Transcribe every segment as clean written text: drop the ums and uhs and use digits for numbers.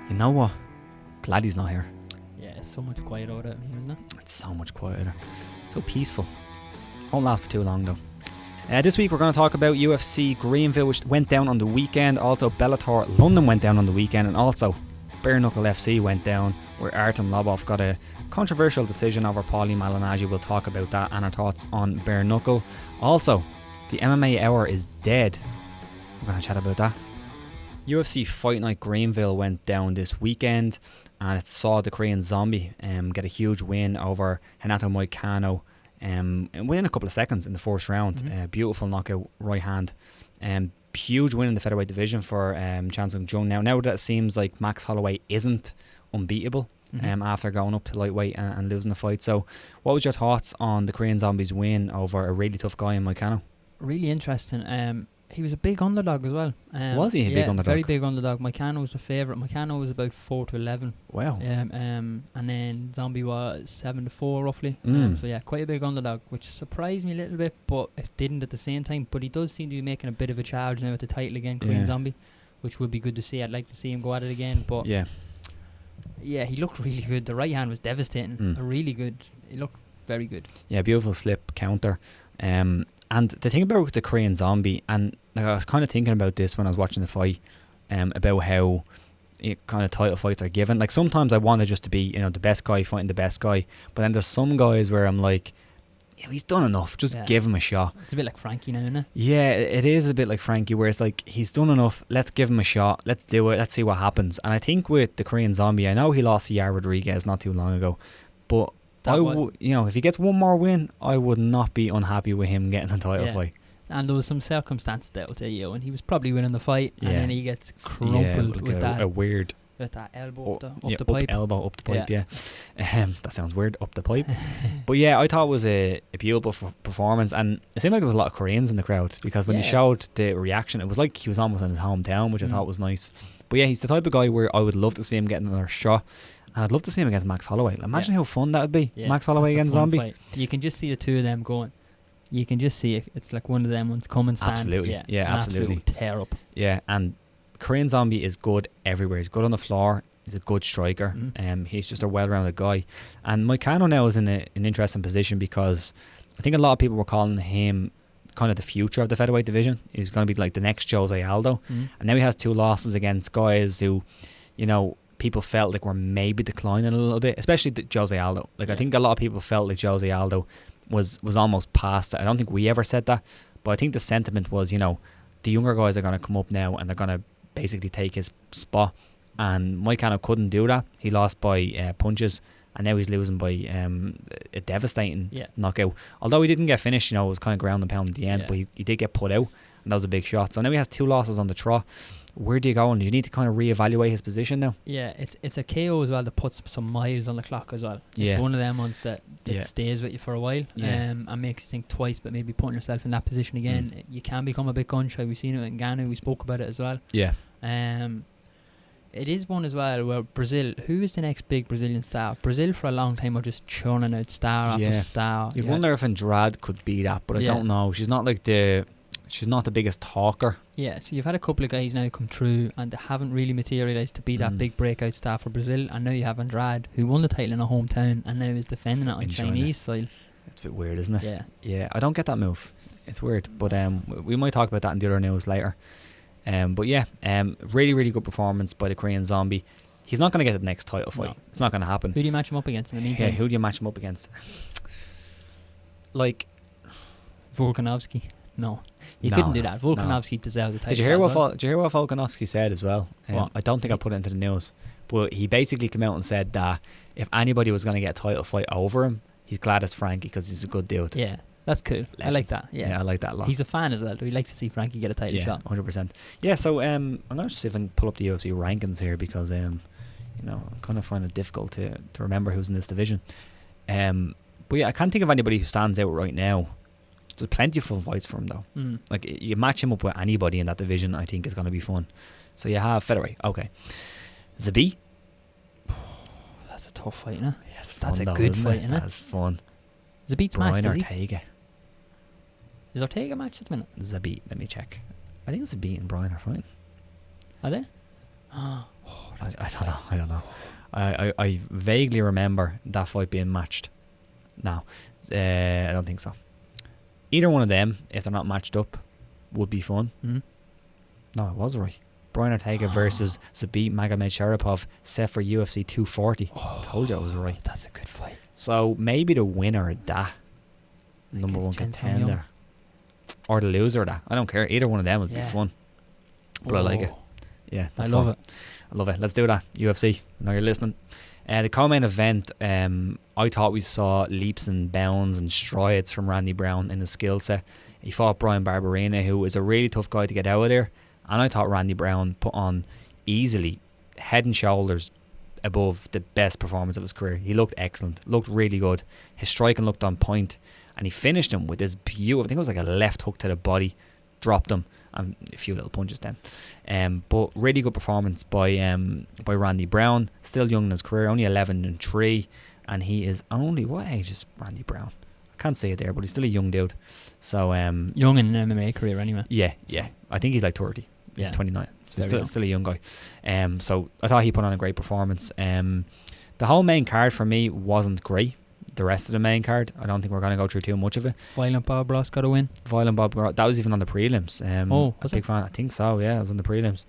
You know what? Glad he's not here. Yeah, it's so much quieter without me, isn't it? It's so much quieter. So peaceful. Won't last for too long though. This week we're going to talk about UFC Greenville, which went down on the weekend. Also Bellator London went down on the weekend. And also Bare Knuckle FC went down, where Artem Lobov got a controversial decision over Paulie Malignaggi. We'll talk about that and our thoughts on Bare Knuckle. Also, the MMA Hour is dead. We're going to chat about that. UFC Fight Night Greenville went down this weekend, and it saw the Korean Zombie get a huge win over Renato Moicano within a couple of seconds in the first round. Beautiful knockout, right hand. Huge win in the featherweight division for Chan Sung Jung. Now that it seems like Max Holloway isn't unbeatable after going up to lightweight and losing the fight. So what was your thoughts on the Korean Zombie's win over a really tough guy in Moicano? Really interesting. He was a big underdog as well. Was he a big underdog? Very big underdog. Moicano was the favourite. Moicano was about 4-11. Wow. And then Zombie was 7-4 roughly. So yeah, quite a big underdog, which surprised me a little bit, but it didn't at the same time. But he does seem to be making a bit of a charge now at the title again, Korean Zombie, which would be good to see. I'd like to see him go at it again. But yeah, he looked really good. The right hand was devastating. Really good. He looked very good. Yeah, beautiful slip counter. And the thing about the Korean Zombie, and like, I was kind of thinking about this when I was watching the fight, about how kind of title fights are given. Like sometimes I want it just to be, the best guy fighting the best guy, but then there's some guys where I'm like, yeah, he's done enough. Just give him a shot. It's a bit like Frankie now, isn't it? Yeah, it is a bit like Frankie, where it's like he's done enough. Let's give him a shot. Let's do it. Let's see what happens. And I think with the Korean Zombie, I know he lost to Yair Rodriguez not too long ago, but if he gets one more win, I would not be unhappy with him getting a title fight. And there was some circumstances that will tell you, and he was probably winning the fight, and then he gets crumpled with that elbow up the pipe. Elbow up the pipe, that sounds weird, up the pipe. But yeah, I thought it was a beautiful performance, and it seemed like there was a lot of Koreans in the crowd, because when he showed the reaction, it was like he was almost in his hometown, which I thought was nice. But yeah, he's the type of guy where I would love to see him get another shot. And I'd love to see him against Max Holloway. Imagine how fun that would be. Max Holloway against Zombie. Fight. You can just see the two of them going. You can just see it. It's like one of them ones come and stand. Absolutely. Absolutely. Tear up. Yeah, and Korean Zombie is good everywhere. He's good on the floor. He's a good striker. He's just a well-rounded guy. And Moicano now is in an interesting position, because I think a lot of people were calling him kind of the future of the featherweight division. He's going to be like the next Jose Aldo. And now he has 2 losses against guys who, people felt like were maybe declining a little bit, especially Jose Aldo. Like I think a lot of people felt like Jose Aldo was almost past it. I don't think we ever said that, but I think the sentiment was, the younger guys are going to come up now and they're going to basically take his spot. And Moicano couldn't do that. He lost by punches, and now he's losing by a devastating knockout. Although he didn't get finished, it was kind of ground and pound at the end, but he did get put out, and that was a big shot. So now he has 2 losses on the trot. Where do you go? And do you need to kind of reevaluate his position now? Yeah, it's a KO as well that puts some miles on the clock as well. It's one of them ones that stays with you for a while and makes you think twice, but maybe putting yourself in that position again, you can become a bit gun shy. We've seen it in Ngannou. We spoke about it as well. Yeah. It is one as well where Brazil, who is the next big Brazilian star? Brazil for a long time are just churning out star after star. You'd wonder if Andrade could be that, but I don't know. She's not the biggest talker. Yeah, so you've had a couple of guys now come through and they haven't really materialised to be that big breakout star for Brazil. And now you have Andrade, who won the title in her hometown and now is defending it on Chinese soil. It's a bit weird, isn't it? Yeah. Yeah, I don't get that move. It's weird, but we might talk about that in the other news later. But yeah, really, really good performance by the Korean Zombie. He's not going to get the next title fight. No. It's not going to happen. Who do you match him up against in the meantime? Yeah, who do you match him up against? Like Volkanovski. No, you couldn't do that. Volkanovski deserves the title. Did you hear what Volkanovski said as well? I don't think I put it into the news, but he basically came out and said that if anybody was going to get a title fight over him, he's glad it's Frankie because he's a good dude. Yeah, that's cool. Legend. I like that. Yeah, I like that a lot. He's a fan as well. He likes to see Frankie get a title shot. 100%. Yeah, so I'm going to see if I can pull up the UFC rankings here, because I kind of find it difficult to remember who's in this division. But yeah, I can't think of anybody who stands out right now. There's plenty of fun fights for him though. Like you match him up with anybody in that division, I think is going to be fun. So you have featherweight, okay. Zabit. That's a tough fight, isn't it? Yeah, that's a good fight, isn't it? That's fun. Zabit's match, Brian Ortega. Is Ortega matched at the minute? Zabit, let me check. I think Zabit and Brian are fine. Are they? I don't know. I vaguely remember that fight being matched. No, I don't think so. Either one of them, if they're not matched up, would be fun. Mm-hmm. No, it was right. Brian Ortega versus Zabit Magomedsharipov set for UFC 240. Told you I was right. That's a good fight. So maybe the winner of that, number one contender, or the loser of that. I don't care. Either one of them would be fun. But I like it. Yeah, I love it. I love it. Let's do that. UFC. Now you're listening. The co-main event, I thought we saw leaps and bounds and strides from Randy Brown in the skill set. He fought Brian Barberena, who is a really tough guy to get out of there. And I thought Randy Brown put on easily head and shoulders above the best performance of his career. He looked excellent, looked really good. His striking looked on point, and he finished him with this beautiful, I think it was like a left hook to the body, dropped him, and a few little punches then. But really good performance by Randy Brown. Still young in his career, only 11-3, and he is only, what age is Randy Brown? I can't say it there, but he's still a young dude. So young in an MMA career anyway. Yeah. I think he's like 30. He's 29. So still a young guy. So I thought he put on a great performance. The whole main card for me wasn't great. The rest of the main card, I don't think we're going to go through too much of it. Violent Bob Ross got a win. Violent Bob Ross, that was even on the prelims. Was a big fan. I think so, yeah, it was on the prelims.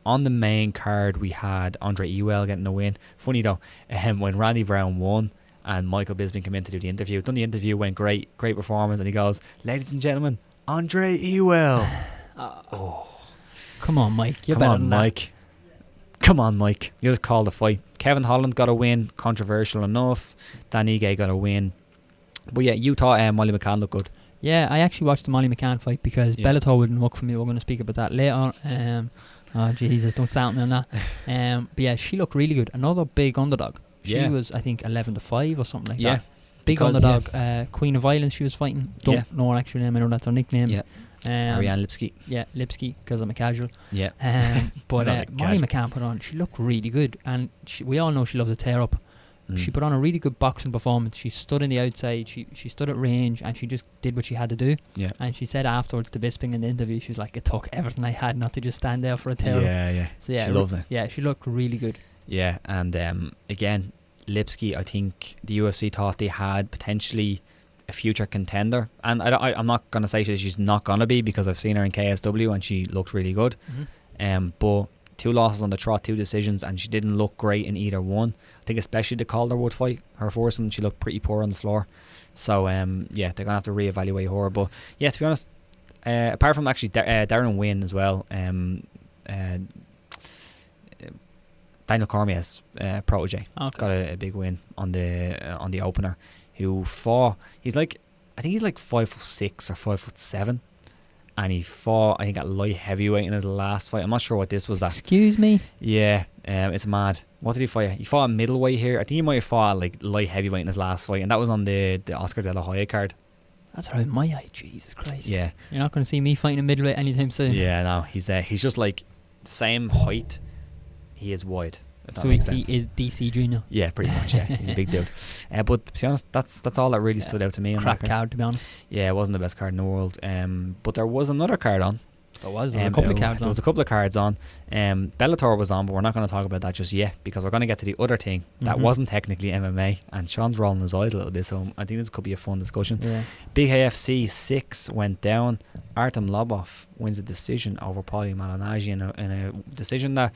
On the main card, we had Andre Ewell getting the win. Funny though, when Randy Brown won and Michael Bisping came in to do the interview, done the interview, went great performance, and he goes, "Ladies and gentlemen, Andre Ewell." Come on, Mike. You're Come better on, than Mike. Come on, Mike. You just called the fight. Kevin Holland got a win. Controversial enough. Dan Ige got a win. But yeah, you thought Molly McCann looked good. Yeah, I actually watched the Molly McCann fight because Bellator wouldn't work for me. We're going to speak about that later. Oh, Jesus, don't start me on that. But yeah, she looked really good. Another big underdog. She was, I think, 11-5 or something like that. Big underdog. Queen of Violence she was fighting. Don't know her actual name. I know that's her nickname. Yeah. Ariane Lipski. Yeah, Lipski, because I'm a casual. Yeah. But Molly McCann put on, she looked really good. And we all know she loves a tear up. She put on a really good boxing performance. She stood in the outside. She stood at range, and she just did what she had to do. Yeah. And she said afterwards to Bisping in the interview, she was like, "It took everything I had not to just stand there for a tear up." Yeah. So yeah, she loves it. Yeah, she looked really good. Yeah, and again, Lipski, I think the UFC thought they had potentially a future contender, and I'm not gonna say she's not gonna be, because I've seen her in KSW and she looks really good. But 2 losses on the trot, 2 decisions, and she didn't look great in either one. I think especially the Calderwood fight, her first one, she looked pretty poor on the floor. So they're gonna have to reevaluate her. But yeah, to be honest, apart from actually Darren Wynn as well, Daniel Cormier's protege got a big win on the opener. Who fought? I think he's like 5'6" or 5'7", and he fought, I think, at light heavyweight in his last fight. I'm not sure what this was at. Excuse me. Yeah, it's mad. What did he fight? He fought at middleweight here. I think he might have fought at like light heavyweight in his last fight, and that was on the Oscar De La Hoya card. That's right, my eye. Jesus Christ. Yeah, you're not going to see me fighting a middleweight anytime soon. Yeah, no, he's just like the same height. He is wide. So he is DC Junior. Yeah, pretty much. Yeah, he's a big dude. But to be honest, that's all that really stood out to me. Crap card, to be honest. Yeah, it wasn't the best card in the world. But there was another card on. There was a couple of cards on. There was a couple of cards on. Bellator was on, but we're not going to talk about that just yet, because we're going to get to the other thing that wasn't technically MMA. And Sean's rolling his eyes a little bit, so I think this could be a fun discussion. Yeah. BKFC 6 went down. Artem Lobov wins a decision over Paulie Malignaggi in a decision that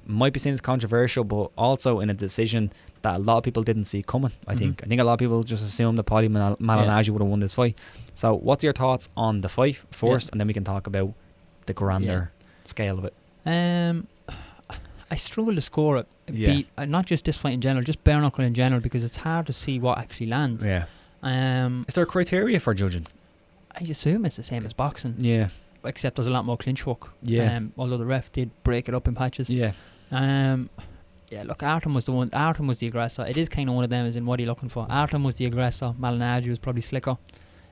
might be seen as controversial, but also in a decision that a lot of people didn't see coming. I think a lot of people just assumed that Paulie Malignaggi would have won this fight. So what's your thoughts on the fight first, and then we can talk about the grander scale of it. I struggle to score it. Not just this fight in general, just bare knuckle in general, because it's hard to see what actually lands. Is there a criteria for judging? I assume it's the same as boxing. Yeah. Except there's a lot more clinch work. Yeah. Although the ref did break it up in patches. Yeah. Look, Artem was the one. Artem was the aggressor. It is kind of one of them, as in what are you looking for? Artem was the aggressor. Malignaggi was probably slicker.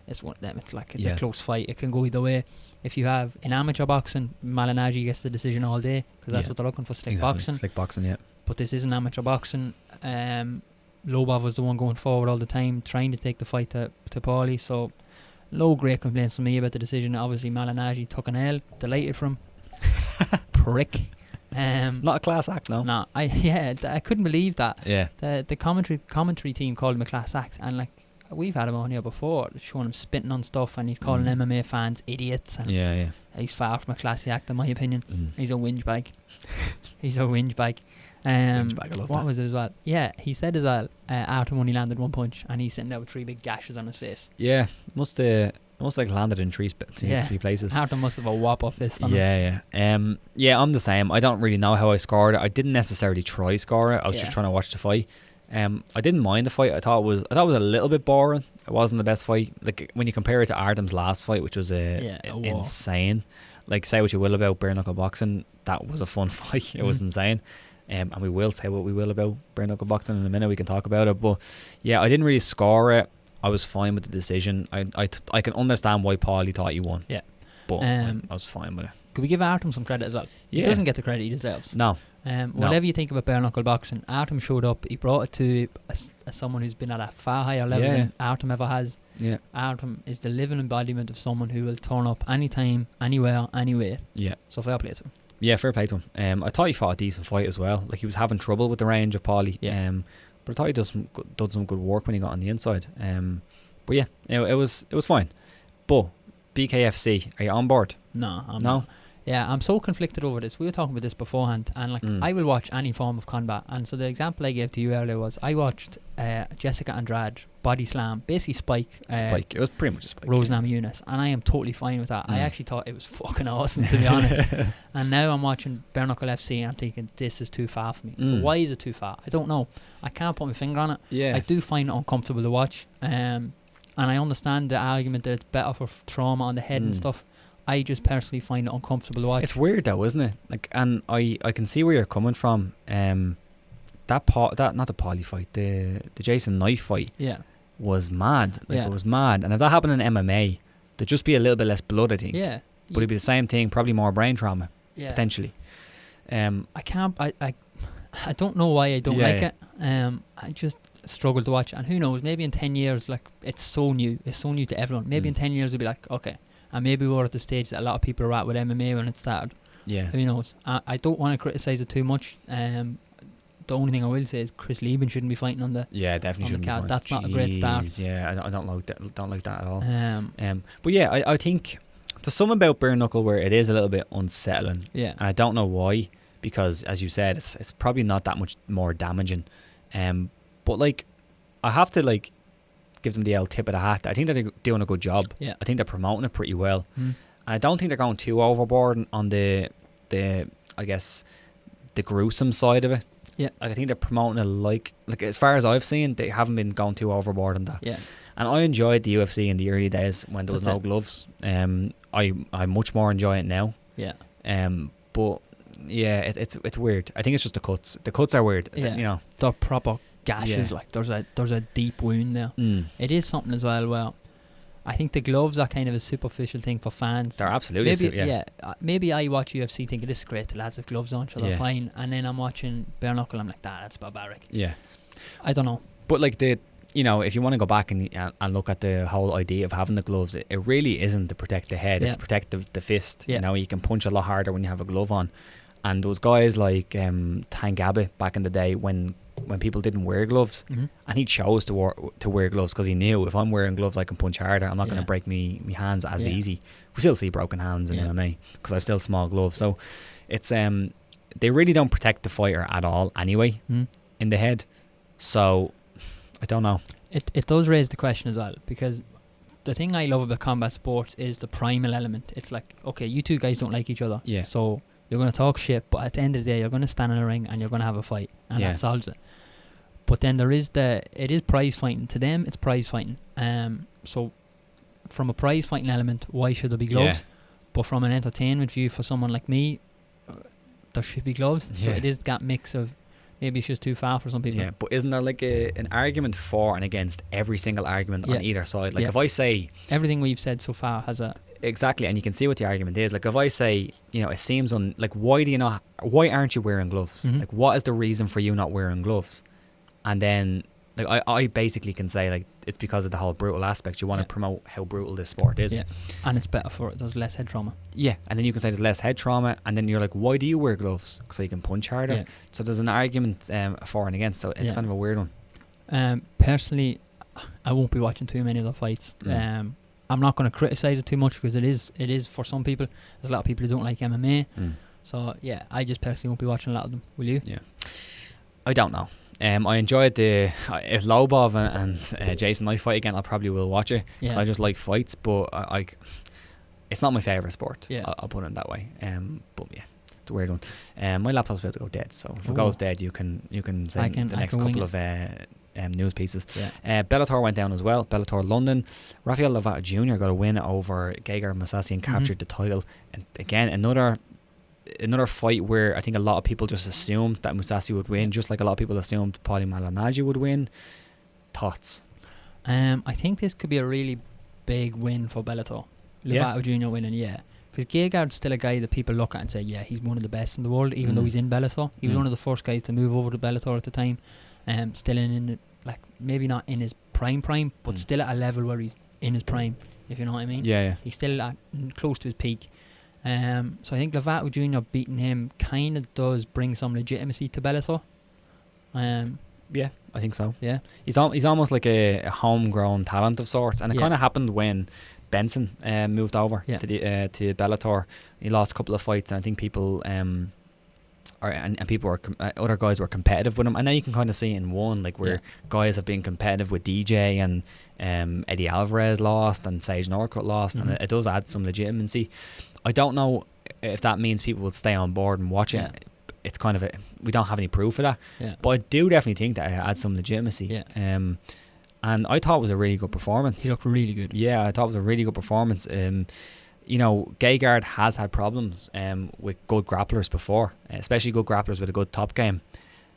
It's one of them. It's a close fight. It can go either way. If you have in amateur boxing, Malignaggi gets the decision all day, because that's what they're looking for. Slick boxing. Slick boxing, yeah. But this isn't amateur boxing. Lobov was the one going forward all the time, trying to take the fight to Paulie. So no great complaints to me about the decision. Obviously Malignaggi took an L. Delighted from prick. Not a class act, no. No, I couldn't believe that. Yeah. The commentary team called him a class act, and like we've had him on here before, showing him spitting on stuff, and he's calling MMA fans idiots. And Yeah. he's far from a classy act, in my opinion. He's a whinge bag. He's a whinge bag. Whinge bag, I love what that. was it as well? Yeah, he said as well, Artem only landed one punch, and he's sitting there with 3 big gashes on his face. Yeah, must like landed in three places. Artem must have a whopper fist on him. Yeah, I'm the same. I don't really know how I scored it. I didn't necessarily try score it. I was just trying to watch the fight. I didn't mind the fight. I thought it was a little bit boring. It wasn't the best fight. Like when you compare it to Artem's last fight, which was insane. Like, say what you will about bare knuckle boxing, that was a fun fight. It was insane. And we will say what we will about bare knuckle boxing in a minute. We can talk about it. But yeah, I didn't really score it. I was fine with the decision. I can understand why Paulie thought he won. Yeah. But I was fine with it. Could we give Artem some credit as well? Yeah. He doesn't get the credit he deserves. No. Whatever you think about bare knuckle boxing, Artem showed up. He brought it to someone who's been at a far higher level than Artem ever has. Yeah. Artem is the living embodiment of someone who will turn up anytime, anywhere, anywhere. Yeah. So fair play to him. Yeah, fair play to him. I thought he fought a decent fight as well. Like, he was having trouble with the range of Paulie. Yeah. But I thought he done some good work when he got on the inside. But yeah, it was fine. But BKFC, are you on board? No, I'm not. Yeah, I'm so conflicted over this. We were talking about this beforehand, and like I will watch any form of combat. And so the example I gave to you earlier was I watched Jessica Andrade body slam, basically Spike. It was pretty much a Spike. Rose Namajunas, and I am totally fine with that. I actually thought it was fucking awesome, to be honest. And now I'm watching Bare Knuckle FC and I'm thinking this is too far for me. So why is it too far? I don't know. I can't put my finger on it. Yeah. I do find it uncomfortable to watch. And I understand the argument that it's better for trauma on the head and stuff. I just personally find it uncomfortable to watch. It's weird though, isn't it? Like, and I can see where you're coming from. That not the Paulie fight, the Jason Knife fight. Yeah. Was mad. It was mad. And if that happened in MMA, there'd just be a little bit less blood, I think. Yeah. But it'd be the same thing, probably more brain trauma. Yeah. Potentially. I don't know why I don't like it. I just struggle to watch it. And who knows, maybe in 10 years, like, it's so new to everyone. Maybe in 10 years it'll be like, okay. And maybe we're at the stage that a lot of people are at with MMA when it started. Yeah. Who knows? I don't want to criticise it too much. The only thing I will say is Chris Lieben shouldn't be fighting on the definitely shouldn't be fighting. That's not a great start. Yeah, I don't like that at all. But yeah, I think there's something about bare knuckle where it is a little bit unsettling. Yeah. And I don't know why, because as you said, it's probably not that much more damaging. But like, I have to like give them the old tip of the hat. I think they're doing a good job. Yeah. I think they're promoting it pretty well. And I don't think they're going too overboard on the I guess the gruesome side of it. Yeah. Like, I think they're promoting it like as far as I've seen, they haven't been going too overboard on that. Yeah. And I enjoyed the UFC in the early days when there was no gloves. I much more enjoy it now. Yeah. But yeah, it's weird. I think it's just the cuts. The cuts are weird. Yeah. You know. They're proper gashes. Yeah. Like there's a deep wound there. It is something as well. Well, I think the gloves are kind of a superficial thing for fans. They're absolutely maybe I watch UFC thinking this is great. The lads have gloves on, so they're fine. And then I'm watching bare knuckle. I'm like, that's barbaric. Yeah. I don't know. But like if you want to go back and look at the whole idea of having the gloves, it really isn't to protect the head. It's to protect the fist. Yeah. You know, you can punch a lot harder when you have a glove on. And those guys like Tank Abbott back in the day when people didn't wear gloves, and he chose to wear gloves because he knew if I'm wearing gloves I can punch harder. I'm not going to break me hands as easy. We still see broken hands in MMA because I still small gloves. So it's they really don't protect the fighter at all anyway in the head. So I don't know. It does raise the question as well, because the thing I love about combat sports is the primal element. It's like, okay, you two guys don't like each other, so you're going to talk shit, but at the end of the day you're going to stand in a ring and you're going to have a fight, and that solves it. But then it is prize fighting. To them, it's prize fighting. So from a prize fighting element, why should there be gloves? But from an entertainment view, for someone like me, there should be gloves. So it is that mix of maybe it's just too far for some people. Yeah, but isn't there like an argument for and against every single argument on either side? Like if I say everything we've said so far has a exactly, and you can see what the argument is. Like if I say, it seems why aren't you wearing gloves? Like what is the reason for you not wearing gloves? And then like I basically can say like it's because of the whole brutal aspect. You want to promote how brutal this sport is. Yeah, and it's better for it. There's less head trauma. Yeah, and then you can say there's less head trauma, and then you're like, why do you wear gloves? So you can punch harder. Yeah. So there's an argument for and against. So it's kind of a weird one. Personally, I won't be watching too many of the fights. I'm not going to criticize it too much because it is for some people. There's a lot of people who don't like MMA. So yeah, I just personally won't be watching a lot of them. Will you? Yeah. I don't know. I enjoyed if Lobov and Jason Knight fight again, I probably will watch it because I just like fights. But I it's not my favourite sport. Yeah. I'll put it that way. But yeah, it's a weird one. My laptop's about to go dead, so if it goes dead, you can say the next couple of news pieces. Bellator went down as well. Bellator London. Rafael Lovato Jr. got a win over Gegard Mousasi and captured the title. And again, another fight where I think a lot of people just assumed that Mousasi would win, just like a lot of people assumed Paulie Malignaggi would win. Thoughts? I think this could be a really big win for Bellator. Lovato Jr. winning, because Gegard's still a guy that people look at and say, yeah, he's one of the best in the world, even though he's in Bellator. He was one of the first guys to move over to Bellator at the time. Still in like maybe not in his prime, but still at a level where he's in his prime, if you know what I mean. Yeah. He's still close to his peak. So I think Lovato Jr. beating him kind of does bring some legitimacy to Bellator. Yeah, I think so. Yeah, he's almost like a homegrown talent of sorts, and it kind of happened when Benson moved over to Bellator. He lost a couple of fights, and I think people people were other guys were competitive with him, and now you can kind of see it in one, like where guys have been competitive with DJ and Eddie Alvarez lost and Sage Northcutt lost, and it does add some legitimacy. I don't know if that means people will stay on board and watch it. It's kind of we don't have any proof of that, but I do definitely think that it adds some legitimacy. And I thought it was a really good performance. He looked really good. Yeah, I thought it was a really good performance. You know, Gegard has had problems with good grapplers before, especially good grapplers with a good top game,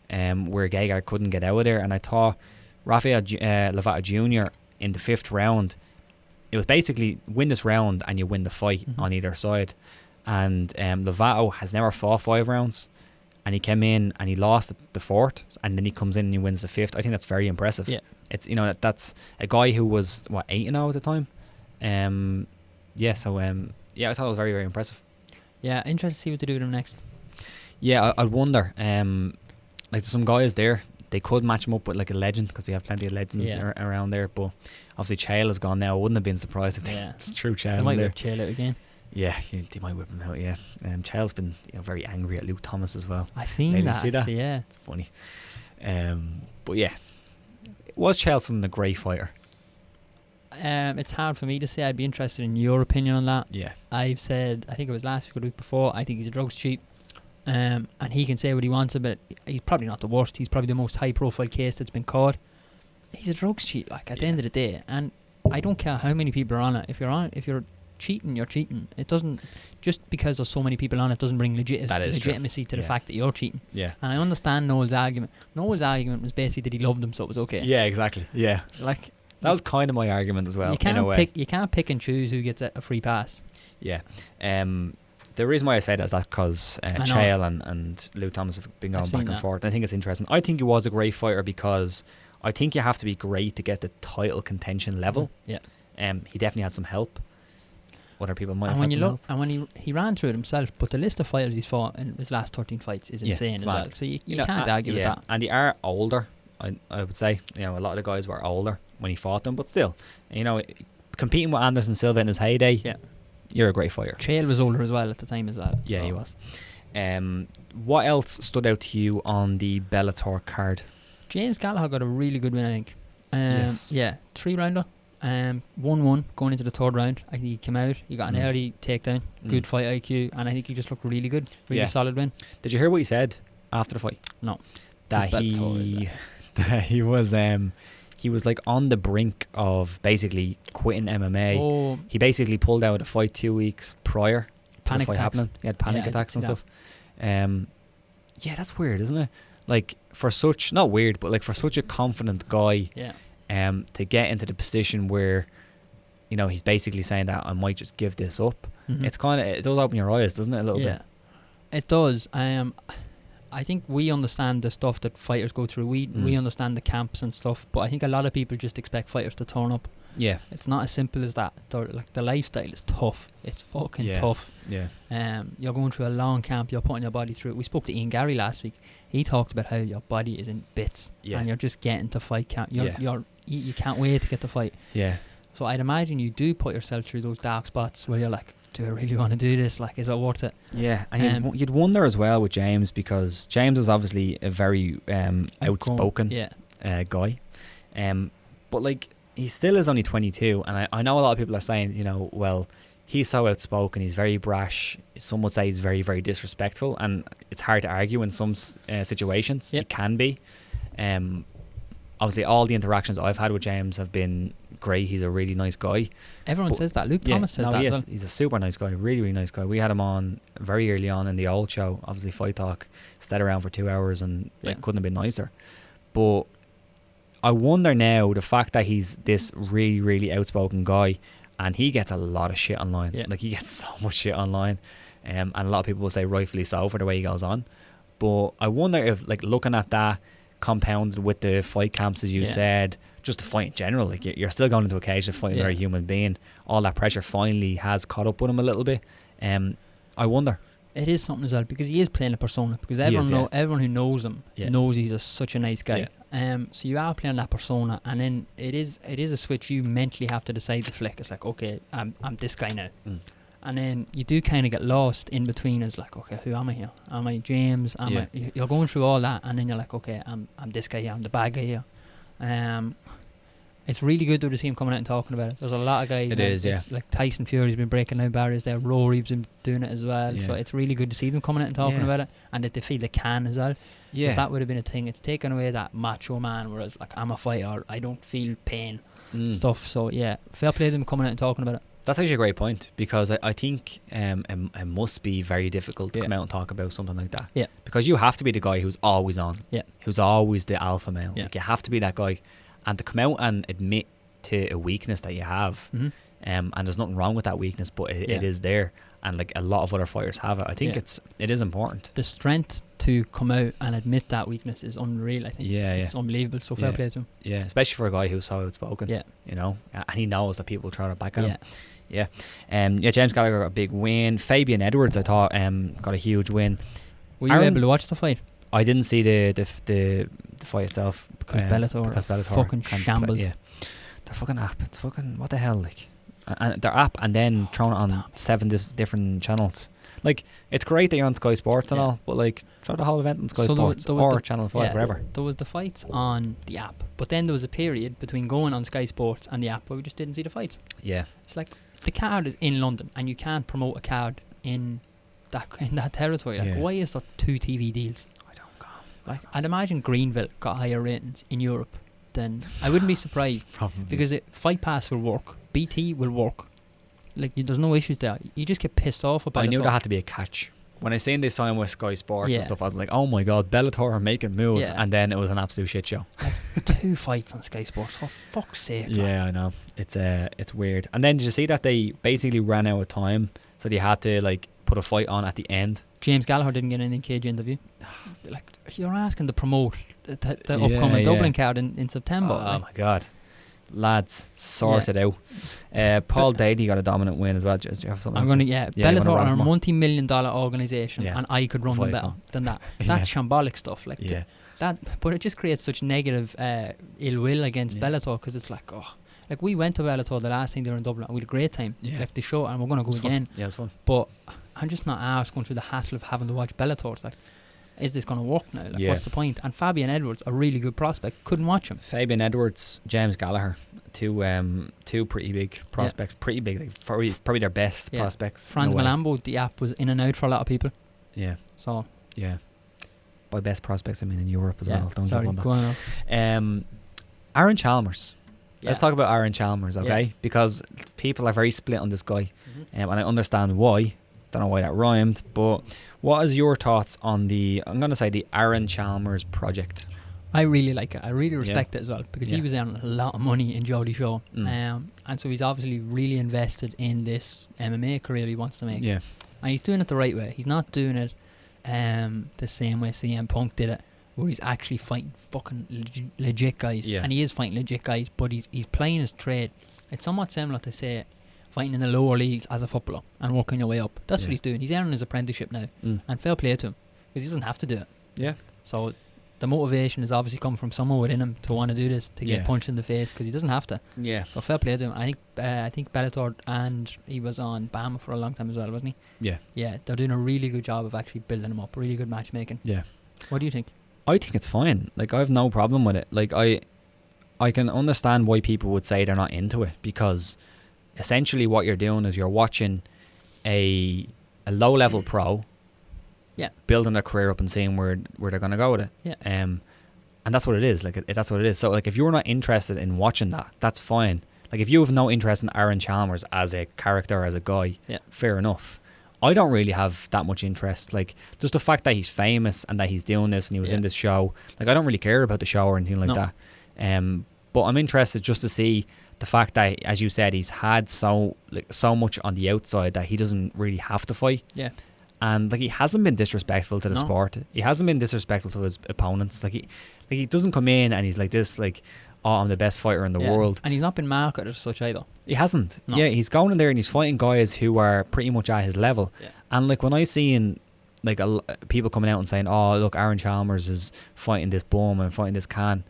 where Gegard couldn't get out of there. And I thought Rafael Lovato Jr. in the 5th round, it was basically win this round and you win the fight on either side. And Lovato has never fought 5 rounds, and he came in and he lost the 4th, and then he comes in and he wins the 5th. I think that's very impressive. Yeah, it's that's a guy who was 8-0 at the time. I thought it was very, very impressive. Yeah, interested to see what they do with him next. Yeah, I wonder. Like some guys there, they could match him up with like a legend, because they have plenty of legends around there. But obviously Chael is gone now. I wouldn't have been surprised if it's true Chael. They might whip Chael out again. Yeah, they might whip him out. Yeah, Chael's been very angry at Luke Thomas as well. I seen that. See that? Actually, yeah, it's funny. But yeah, was Chael a great fighter? It's hard for me to say. I'd be interested in your opinion on that. Yeah, I've said, I think it was last week or the week before, I think he's a drugs cheat, and he can say what he wants, but he's probably not the worst. He's probably the most high profile case that's been caught. He's a drugs cheat, like, at the end of the day, and I don't care how many people are on it. If you're cheating, you're cheating. It doesn't, just because there's so many people on it, doesn't bring legitimacy to the fact that you're cheating. Yeah, and I understand Noel's argument. Noel's argument was basically that he loved him, so it was okay. Yeah, exactly. Yeah, like, that was kind of my argument as well. You can't pick and choose who gets a free pass. Yeah. The reason why I say that is because Chael and Luke Thomas have been going back and forth. I think it's interesting. I think he was a great fighter because I think you have to be great to get the title contention level. Yeah. He definitely had some help. Other people might have had some help. And when he ran through it himself, but the list of fighters he's fought in his last 13 fights is insane as well. So you can't argue with that. And they are older, I would say. A lot of the guys were older when he fought them, but still, competing with Anderson Silva in his heyday, you're a great fighter. Chael was older as well at the time as well. Yeah, he was. What else stood out to you on the Bellator card? James Gallagher got a really good win, I think. Yes. Yeah, 3-rounder. 1-1 going into the 3rd round. I think he came out, he got an early takedown, good fight IQ, and I think he just looked really good. Really solid win. Did you hear what he said after the fight? No. That he was like on the brink of basically quitting MMA. Oh. He basically pulled out of the fight 2 weeks prior to the fight happening. He had panic attacks and stuff. Yeah, that's weird, isn't it? Like, for such, not weird, but like for such a confident guy, to get into the position where, he's basically saying that I might just give this up. It's kind of, it does open your eyes, doesn't it, a little bit? It does. I I think we understand the stuff that fighters go through. We understand the camps and stuff, but I think a lot of people just expect fighters to turn up. Yeah. It's not as simple as that. Like, the lifestyle is tough. It's fucking tough. Yeah. You're going through a long camp. You're putting your body through it. We spoke to Ian Gary last week. He talked about how your body is in bits, and you're just getting to fight camp. You can't wait to get to fight. Yeah. So I'd imagine you do put yourself through those dark spots where you're like, do I really want to do this? Like, is it worth it? Yeah, and you'd wonder as well with James, because James is obviously a very outspoken guy. But like, he still is only 22, and I know a lot of people are saying, you know, well, he's so outspoken, he's very brash. Some would say he's very, very disrespectful, and it's hard to argue in some situations. It can be. Obviously, all the interactions I've had with James have been great. He's a really nice guy. Everyone says that. Luke Thomas says that. He is. He's a super nice guy, really, really nice guy. We had him on very early on in the old show. Obviously, Fight Talk stayed around for 2 hours, and it couldn't have been nicer. But I wonder now, the fact that he's this really, really outspoken guy, and he gets a lot of shit online. Like, he gets so much shit online, and a lot of people will say rightfully so for the way he goes on. But I wonder if, like, looking at that compounded with the fight camps, as you said, just the fight in general, like, you're still going into a cage to fight another human being. All that pressure finally has caught up with him a little bit. I wonder. It is something as well, because he is playing a persona. Because everyone who knows him knows he's such a nice guy. So you are playing that persona, and then it is a switch you mentally have to decide to flick. It's like, okay, I'm this guy now. And then you do kind of get lost in between. It's like, okay, who am I here? Am I James? You're going through all that, and then you're like, okay, I'm this guy here. I'm the bad guy here. It's really good though to see him coming out and talking about it. There's a lot of guys. It's like Tyson Fury's been breaking down barriers there. Rory's been doing it as well. So it's really good to see them coming out and talking about it, and that they feel they can as well. Because that would have been a thing. It's taken away that macho man, whereas like, I'm a fighter, I don't feel pain stuff. So fair play to them coming out and talking about it. That's actually a great point, because I think it must be very difficult to come out and talk about something like that. Yeah. Because you have to be the guy who's always on. Yeah. Who's always the alpha male. Yeah. Like, you have to be that guy. And to come out and admit to a weakness that you have, and there's nothing wrong with that weakness, but it is there. And like, a lot of other fighters have it. I think it is important. The strength to come out and admit that weakness is unreal, I think. It's unbelievable. So fair play to him. Yeah, especially for a guy who's so outspoken. Yeah. You know, and he knows that people try to back at him. Yeah. James Gallagher got a big win. Fabian Edwards, I thought, got a huge win. Were you able to watch the fight? I didn't see the fight itself, because Bellator fucking shambles. Their fucking app. It's fucking, what the hell, like, and their app, and then throwing it on 7 different channels. Like, it's great that you're on Sky Sports and all, but like, throw the whole event on Sky Sports or Channel 5, wherever. There was the fights on the app, but then there was a period between going on Sky Sports and the app where we just didn't see the fights. Yeah, it's like, the card is in London, and you can't promote a card in that territory. Like, why is there 2 TV deals? Like, I'd imagine Greenville got higher ratings in Europe than... I wouldn't be surprised. Probably. Because Fight Pass will work. BT will work. Like, there's no issues there. You just get pissed off about it. I knew there had to be a catch. When I seen they signed with Sky Sports and stuff, I was like, oh my god, Bellator are making moves. And then it was an absolute shit show. Like, 2 fights on Sky Sports, for fuck's sake. Yeah, I know. It's weird. And then did you see that they basically ran out of time, so they had to like put a fight on at the end? James Gallagher didn't get an in-cage interview. Like, you're asking to promote the upcoming Dublin card in September. Oh my god, lads, sort it out. Paul Daly got a dominant win as well. Just, you have something Bellator are a multi-million-dollar organisation, and I could run them better than that. That's shambolic stuff. Like that, but it just creates such negative ill will against Bellator, because it's like, like, we went to Bellator the last time they were in Dublin, and we had a great time. Like, the show, and we're going to go again. Yeah, it was fun. But I'm just not arsed going through the hassle of having to watch Bellator. It's like, is this going to work now? Like, what's the point? And Fabian Edwards, a really good prospect, couldn't watch him. Fabian Edwards, James Gallagher, two pretty big prospects. Pretty big, like, probably their best prospects. Franz Malambo, the app was in and out for a lot of people. Yeah. So. Yeah. By best prospects, I mean in Europe as well. Don't sorry, go on. Aaron Chalmers. Let's talk about Aaron Chalmers, okay? Because people are very split on this guy, and I understand why. Don't know why that rhymed, but what is your thoughts on the Aaron Chalmers project? I really like it. I really respect it as well, because he was earning a lot of money in Geordie Show, and so he's obviously really invested in this MMA career he wants to make. Yeah, and he's doing it the right way. He's not doing it the same way CM Punk did it, where he's actually fighting fucking legit guys. Yeah. And he is fighting legit guys, but he's playing his trade. It's somewhat similar to, say, fighting in the lower leagues as a footballer and working your way up. That's what he's doing. He's earning his apprenticeship now, and fair play to him, because he doesn't have to do it. Yeah. So the motivation has obviously come from somewhere within him to want to do this, to get punched in the face, because he doesn't have to. Yeah. So fair play to him. I think Bellator, and he was on BAM for a long time as well, wasn't he? Yeah. Yeah, they're doing a really good job of actually building him up. Really good matchmaking. Yeah. What do you think? I think it's fine. Like, I have no problem with it. Like, I can understand why people would say they're not into it, because essentially what you're doing is you're watching a low level pro building their career up and seeing where they're going to go with it. Yeah. And that's what it is. Like, that's what it is. So, like, if you're not interested in watching that, that's fine. Like, if you have no interest in Aaron Chalmers as a character, as a guy, fair enough. I don't really have that much interest. Like, just the fact that he's famous and that he's doing this and he was in this show, like, I don't really care about the show or anything like that. But I'm interested just to see the fact that, as you said, he's had so much on the outside that he doesn't really have to fight. Yeah. And, like, he hasn't been disrespectful to the sport. He hasn't been disrespectful to his opponents. Like, he doesn't come in and he's like this, like, oh, I'm the best fighter in the world. And he's not been marketed as such either. He hasn't. No. Yeah, he's going in there and he's fighting guys who are pretty much at his level. Yeah. And, like, when I see like, people coming out and saying, oh, look, Aaron Chalmers is fighting this bum and fighting this can.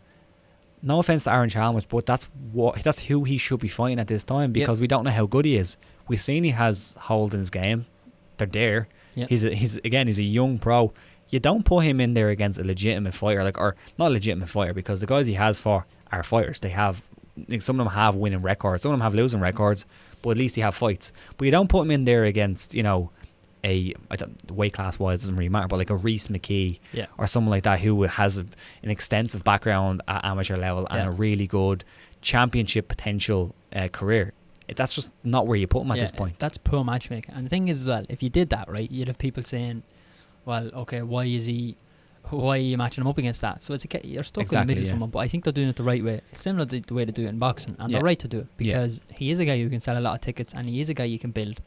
No offense to Aaron Chalmers, but that's who he should be fighting at this time, because we don't know how good he is. We've seen he has hold in his game. They're there. Yep. He's a young pro. You don't put him in there against a legitimate fighter, or not a legitimate fighter, because the guys he has fought are fighters. They have, like, some of them have winning records, some of them have losing records, but at least they have fights. But you don't put him in there against, the weight class wise doesn't really matter, but like a Reese McKee or someone like that who has an extensive background at amateur level and a really good championship potential career. That's just not where you put him at this point. That's poor matchmaking. And the thing is, as well, if you did that, right, you'd have people saying, well, okay, why are you matching him up against that? So you're stuck in the middle of someone. But I think they're doing it the right way. It's similar to the way they do it in boxing, and they're right to do it, because he is a guy who can sell a lot of tickets, and he is a guy you can build.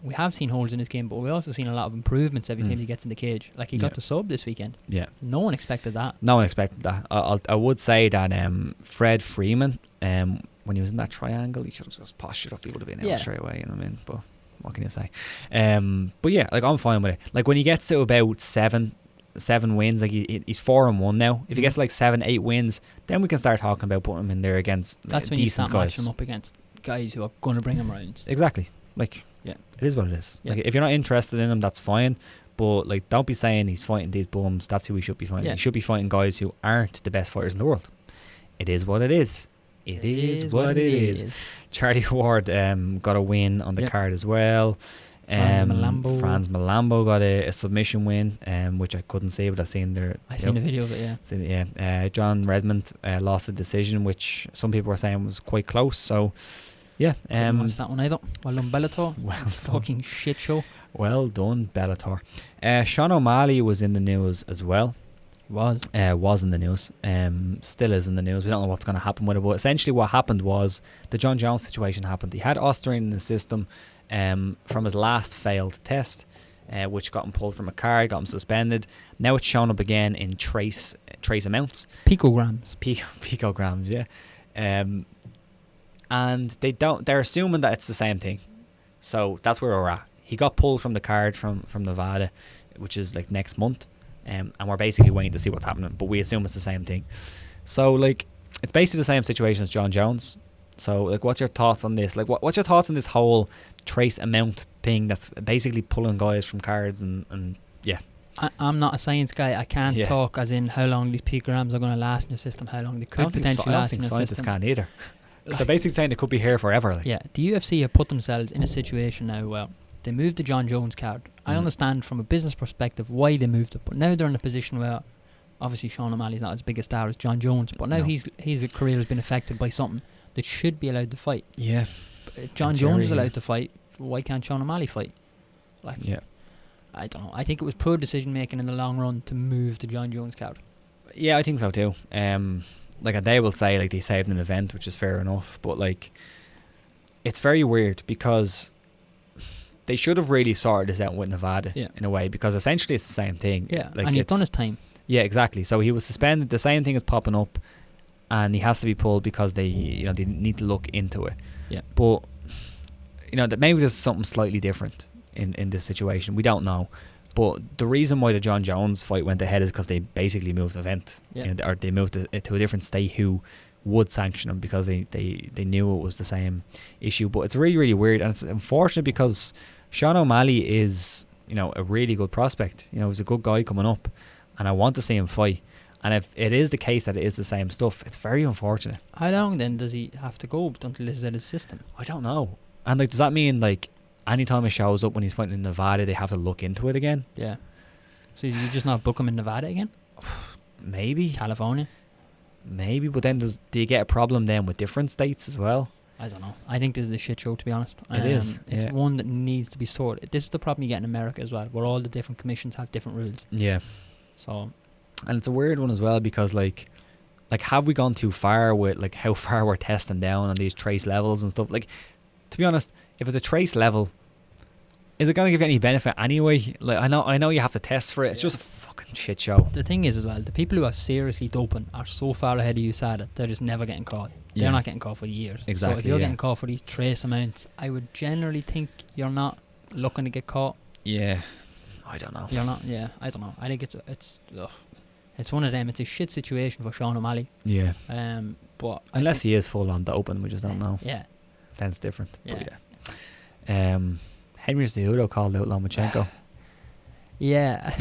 We have seen holes in his game, but we've also seen a lot of improvements every time he gets in the cage. Like, he got the sub this weekend. Yeah. No one expected that. No one expected that. I would say that Fred Freeman, when he was in that triangle, he should have just postured up. He would have been out straight away, you know what I mean? But what can you say? But yeah, like, I'm fine with it. Like, when he gets to about seven wins, like, he's 4-1 now. If he gets like 7-8 wins, then we can start talking about putting him in there against that's when decent you start guys. matching him up against guys who are going to bring him rounds. Exactly. Like, it is what it is. Like, if you're not interested in him, that's fine. But, like, don't be saying he's fighting these bums. That's who he should be fighting. He should be fighting guys who aren't the best fighters in the world. It is what it is. It is what it is. Charlie Ward got a win on the card as well. Franz Malambo got a submission win, which I couldn't see, but I seen the video of it. John Redmond lost the decision, which some people were saying was quite close. So yeah, watch that one either. Well done, Bellator. Fucking shit show. Well done, Bellator. Sean O'Malley was in the news as well. Was in the news. Still is in the news. We don't know what's going to happen with it, but essentially what happened was the John Jones situation happened. He had Osterine in the system from his last failed test, which got him pulled from a car, got him suspended. Now it's shown up again in trace amounts. Picograms. Picograms, yeah. And they're assuming that it's the same thing. So that's where we're at. He got pulled from the card from Nevada, which is like next month. And we're basically waiting to see what's happening, but we assume it's the same thing. So, like, it's basically the same situation as John Jones. So, like, what's your thoughts on this? Like, what's your thoughts on this whole trace amount thing that's basically pulling guys from cards and yeah. I'm not a science guy. I can't talk as in how long these picograms are going to last in the system, how long they could potentially last in the system. I don't think scientists can either. They're basically saying they could be here forever. Like. Yeah, the UFC have put themselves in a situation now where they moved the John Jones card. I understand from a business perspective why they moved it, but now they're in a position where obviously Sean O'Malley's not as big a star as John Jones, but now his career has been affected by something that should be allowed to fight. Yeah. But if John Jones is allowed to fight, why can't Sean O'Malley fight? Like, I don't know. I think it was poor decision making in the long run to move the John Jones card. Yeah, I think so too. Like, they will say like they saved an event, which is fair enough, but like, it's very weird because they should have really sorted this out with Nevada in a way, because essentially it's the same thing. Yeah, like, and he's done his time. Yeah, exactly. So he was suspended. The same thing is popping up, and he has to be pulled because they they need to look into it. Yeah. But that maybe there's something slightly different in this situation. We don't know. But the reason why the John Jones fight went ahead is because they basically moved the event, or they moved it to a different state who would sanction him, because they knew it was the same issue. But it's really, really weird, and it's unfortunate because Sean O'Malley is a really good prospect. He's a good guy coming up, and I want to see him fight. And if it is the case that it is the same stuff, it's very unfortunate. How long then does he have to go until this is out of his system? I don't know. And does that mean anytime it shows up when he's fighting in Nevada, they have to look into it again? Yeah. So you just not book him in Nevada again? Maybe. California? Maybe, but then do you get a problem then with different states as well? I don't know. I think this is a shit show, to be honest. It is. It's one that needs to be sorted. This is the problem you get in America as well, where all the different commissions have different rules. Yeah. So... And it's a weird one as well, because have we gone too far with how far we're testing down on these trace levels and stuff? To be honest, if it's a trace level, is it going to give you any benefit anyway? I know you have to test for it. It's just a fucking shit show. The thing is as well, the people who are seriously doping are so far ahead of USADA, they're just never getting caught. They're not getting caught for years. Exactly. So if you're getting caught for these trace amounts, I would generally think you're not looking to get caught. Yeah. I don't know. You're not. Yeah. I don't know. I think it's one of them. It's a shit situation for Sean O'Malley. Yeah. But unless he is full on doping, we just don't know. Yeah. Then it's different. Yeah. But yeah. Henry Cejudo called out Lomachenko. Yeah.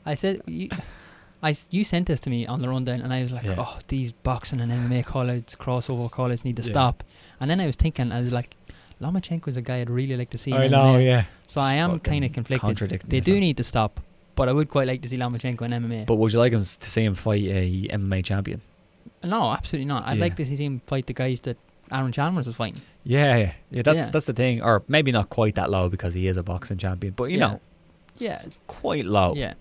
I said you sent this to me on the rundown, and I was like, oh, these boxing and MMA call-outs, crossover call-outs need to stop. And then I was thinking, I was like, Lomachenko's a guy I'd really like to see. I know, yeah. So I am kind of conflicted. They do need to stop, but I would quite like to see Lomachenko in MMA. But would you like to see him fight a MMA champion? No, absolutely not. I'd like to see him fight the guys that Aaron Chalmers is fighting. Yeah. That's the thing. Or maybe not quite that low, because he is a boxing champion, but you know, it's quite low. Yeah.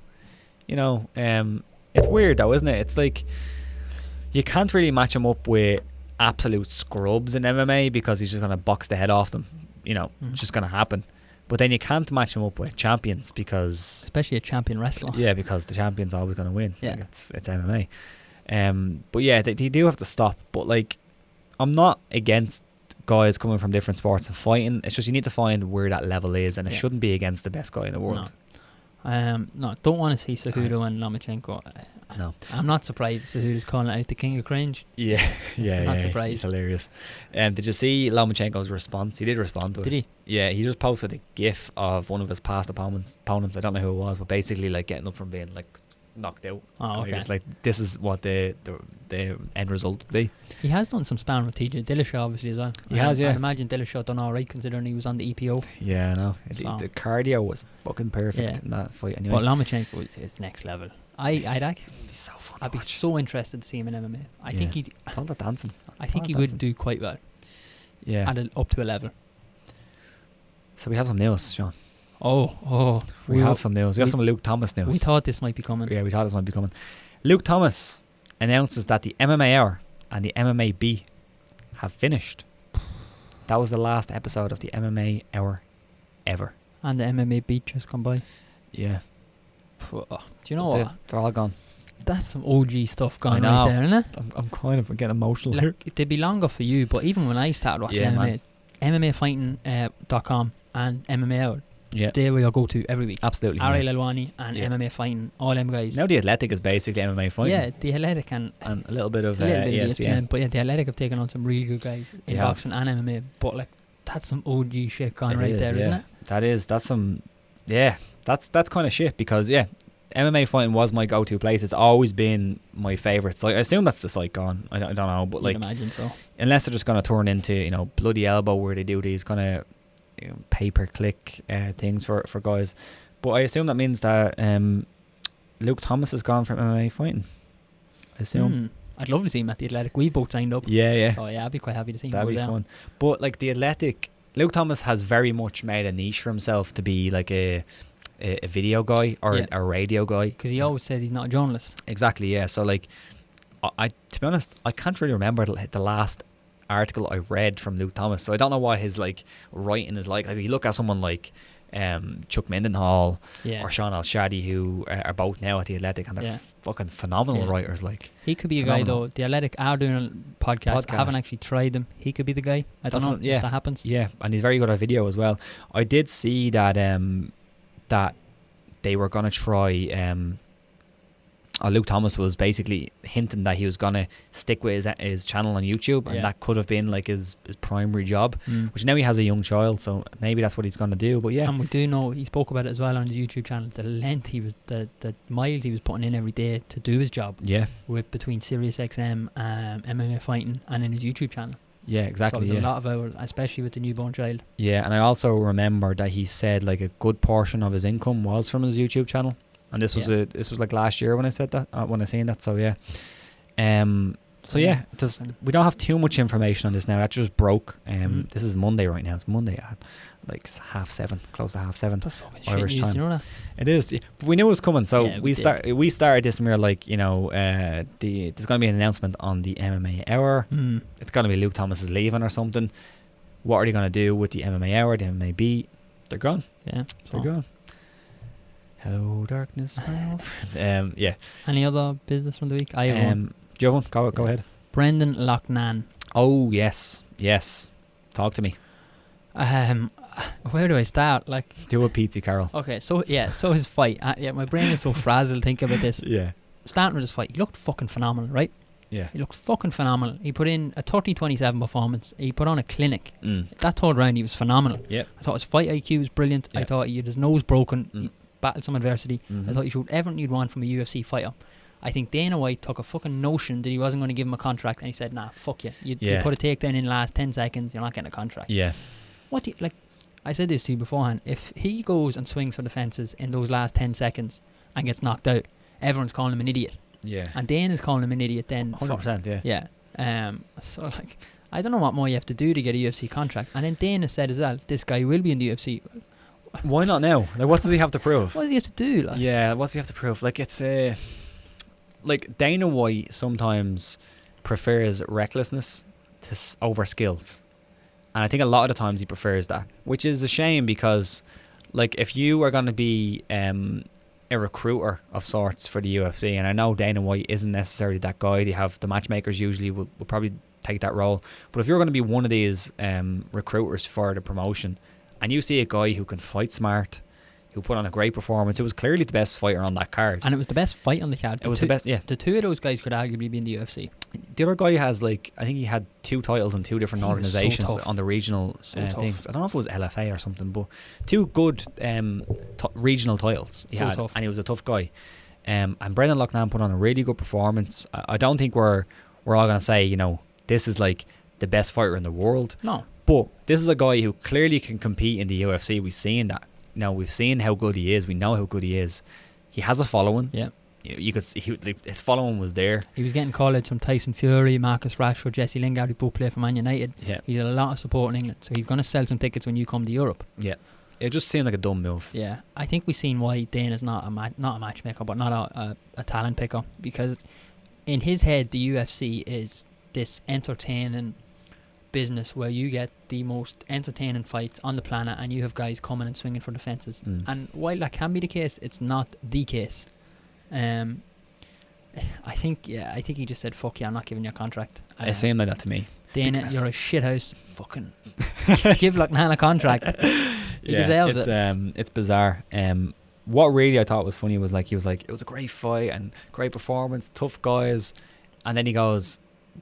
It's weird though, isn't it? It's like you can't really match him up with absolute scrubs in MMA, because he's just going to box the head off them. It's just going to happen. But then you can't match him up with champions, because... Especially a champion wrestler. Yeah, because the champion's always going to win. Yeah. It's MMA. But yeah, they do have to stop. But I'm not against guys coming from different sports and fighting. It's just you need to find where that level is, and it shouldn't be against the best guy in the world. No, don't want to see Cejudo and Lomachenko. No. I'm not surprised Cejudo's calling out the king of cringe. Yeah. Not surprised. He's hilarious. Did you see Lomachenko's response? He did respond to it. Did he? Yeah, he just posted a gif of one of his past opponents. I don't know who it was, but basically getting up from being knocked out. Oh, okay. It's this is what the end result would be. He has done some sparring with TJ Dillashaw obviously as well. He has, yeah. I imagine Dillashaw done alright considering he was on the EPO. Yeah, I know. The cardio was fucking perfect in that fight anyway. But Lomachenko is next level. I'd actually be so fun. I'd be so interested to see him in MMA. I think he'd... It's all that dancing. I think he would do quite well. Yeah. Up to a level. So we have some news, Sean. We have some news. We have some Luke Thomas news. We thought this might be coming. Yeah, we thought this might be coming. Luke Thomas announces that the MMA Hour and the MMA B have finished. That was the last episode of the MMA Hour ever. And the MMA Beat just come by. Yeah. Do you know what? They're all gone. That's some OG stuff going right there, isn't it? I'm kind of getting emotional here. They'd be longer for you, but even when I started watching MMA, MMAfighting.com and MMA Hour, they were your go-to every week. Absolutely. Ariel Elwani and MMA Fighting, all them guys. Now the Athletic is basically MMA Fighting. Yeah, the Athletic and a little bit of ESPN. But yeah, the Athletic have taken on some really good guys in boxing and MMA. But that's some OG shit going right there, isn't it? That's some... Yeah, that's kind of shit, because MMA Fighting was my go-to place. It's always been my favourite site. I assume that's the site gone. I don't know, but I'd imagine so. Unless they're just going to turn into Bloody Elbow, where they do these kind of pay-per-click things for guys. But I assume that means that Luke Thomas has gone from MMA Fighting. I assume. I'd love to see him at the Athletic. We both signed up. Yeah. So I'd be quite happy to see him. That'd be fun. But the Athletic, Luke Thomas has very much made a niche for himself to be a video guy or a radio guy, because he always says he's not a journalist. Exactly, yeah. So I to be honest, I can't really remember the last article I read from Luke Thomas. So I don't know what his like writing is like. Like you look at someone like Chuck Mindenhall or Sean Al-Shadi, who are both now at The Athletic, and they're fucking phenomenal writers. Like he could be a guy though. The Athletic are doing a podcast. I haven't actually tried them. He could be the guy. I don't know if that happens. Yeah, and he's very good at video as well. I did see that that they were gonna try. Luke Thomas was basically hinting that he was gonna stick with his channel on YouTube, and that could have been like his primary job. Which now he has a young child, so maybe that's what he's gonna do. But and we do know he spoke about it as well on his YouTube channel. The length he was, the miles he was putting in every day to do his job. Yeah, with between SiriusXM, MMA fighting, and in his YouTube channel. Yeah, exactly. So there's a lot of hours, especially with the newborn child. Yeah, and I also remember that he said like a good portion of his income was from his YouTube channel. And this was this was like last year when I said that, when I seen that. So yeah, we don't have too much information on this now. That just broke. This is Monday right now. It's Monday at like 7:30, close to 7:30. That's fucking Irish shit news, time. You know that? It is. Yeah. But we knew it was coming. So we started this, and we were like, you know, there's going to be an announcement on the MMA Hour. It's going to be Luke Thomas is leaving or something. What are they going to do with the MMA Hour, the MMA Beat? They're gone. Yeah, they're gone. Hello, darkness, my old friend. Yeah. Any other business from the week? I have one. Do you have one? Go ahead. Brendan Loughnane. Oh, yes. Talk to me. Where do I start? Like, do a PT Carroll. Okay, so his fight. My brain is so frazzled thinking about this. Yeah. Starting with his fight, he looked fucking phenomenal, right? Yeah. He looked fucking phenomenal. He put in a 30-27 performance. He put on a clinic. That third round, he was phenomenal. Yeah. I thought his fight IQ was brilliant. I thought he had his nose broken. He battled some adversity. I thought he showed everything you'd want from a UFC fighter. I think Dana White took a fucking notion that he wasn't going to give him a contract, and he said, nah, fuck you. You put a takedown in the last 10 seconds, you're not getting a contract. Yeah. What do you, like, I said this to you beforehand, if he goes and swings for the fences in those last 10 seconds and gets knocked out, everyone's calling him an idiot. Yeah. And Dana's calling him an idiot then. 100%, yeah. Yeah. So, like, I don't know what more you have to do to get a UFC contract. And then Dana said as well, this guy will be in the UFC. Why not now? Like, what does he have to prove? What does he have to do? Like? Yeah, what does he have to prove? Like, it's like Dana White sometimes prefers recklessness over skills, and I think a lot of the times he prefers that, which is a shame, because like if you are going to be a recruiter of sorts for the UFC, and I know Dana White isn't necessarily that guy, they have the matchmakers usually will probably take that role, but if you're going to be one of these recruiters for the promotion, and you see a guy who can fight smart, who put on a great performance, it was clearly the best fighter on that card. And it was the best fight on the card. It was the best, yeah. The two of those guys could arguably be in the UFC. The other guy has, like, I think he had 2 titles in 2 different organisations on the regional things. I don't know if it was LFA or something, but 2 good regional titles he had, and he was a tough guy. And Brendan Loughnane put on a really good performance. I don't think we're all going to say, you know, this is like the best fighter in the world. No. But this is a guy who clearly can compete in the UFC. We've seen that. Now, we've seen how good he is. We know how good he is. He has a following. Yeah. You could see his following was there. He was getting called from Tyson Fury, Marcus Rashford, Jesse Lingard, who both play for Man United. Yeah. He's had a lot of support in England, so he's going to sell some tickets when you come to Europe. Yeah. It just seemed like a dumb move. Yeah. I think we've seen why Dana's not a matchmaker, but not a talent picker, because in his head, the UFC is this entertaining business where you get the most entertaining fights on the planet, and you have guys coming and swinging for the fences. And while that can be the case, it's not the case. I think he just said, fuck you, I'm not giving you a contract. It seemed like that to me. Dana, you're a shithouse. Fucking give Loughnane a contract. He deserves it. It's bizarre. What really I thought was funny was like, he was like, it was a great fight and great performance, tough guys, and then he goes,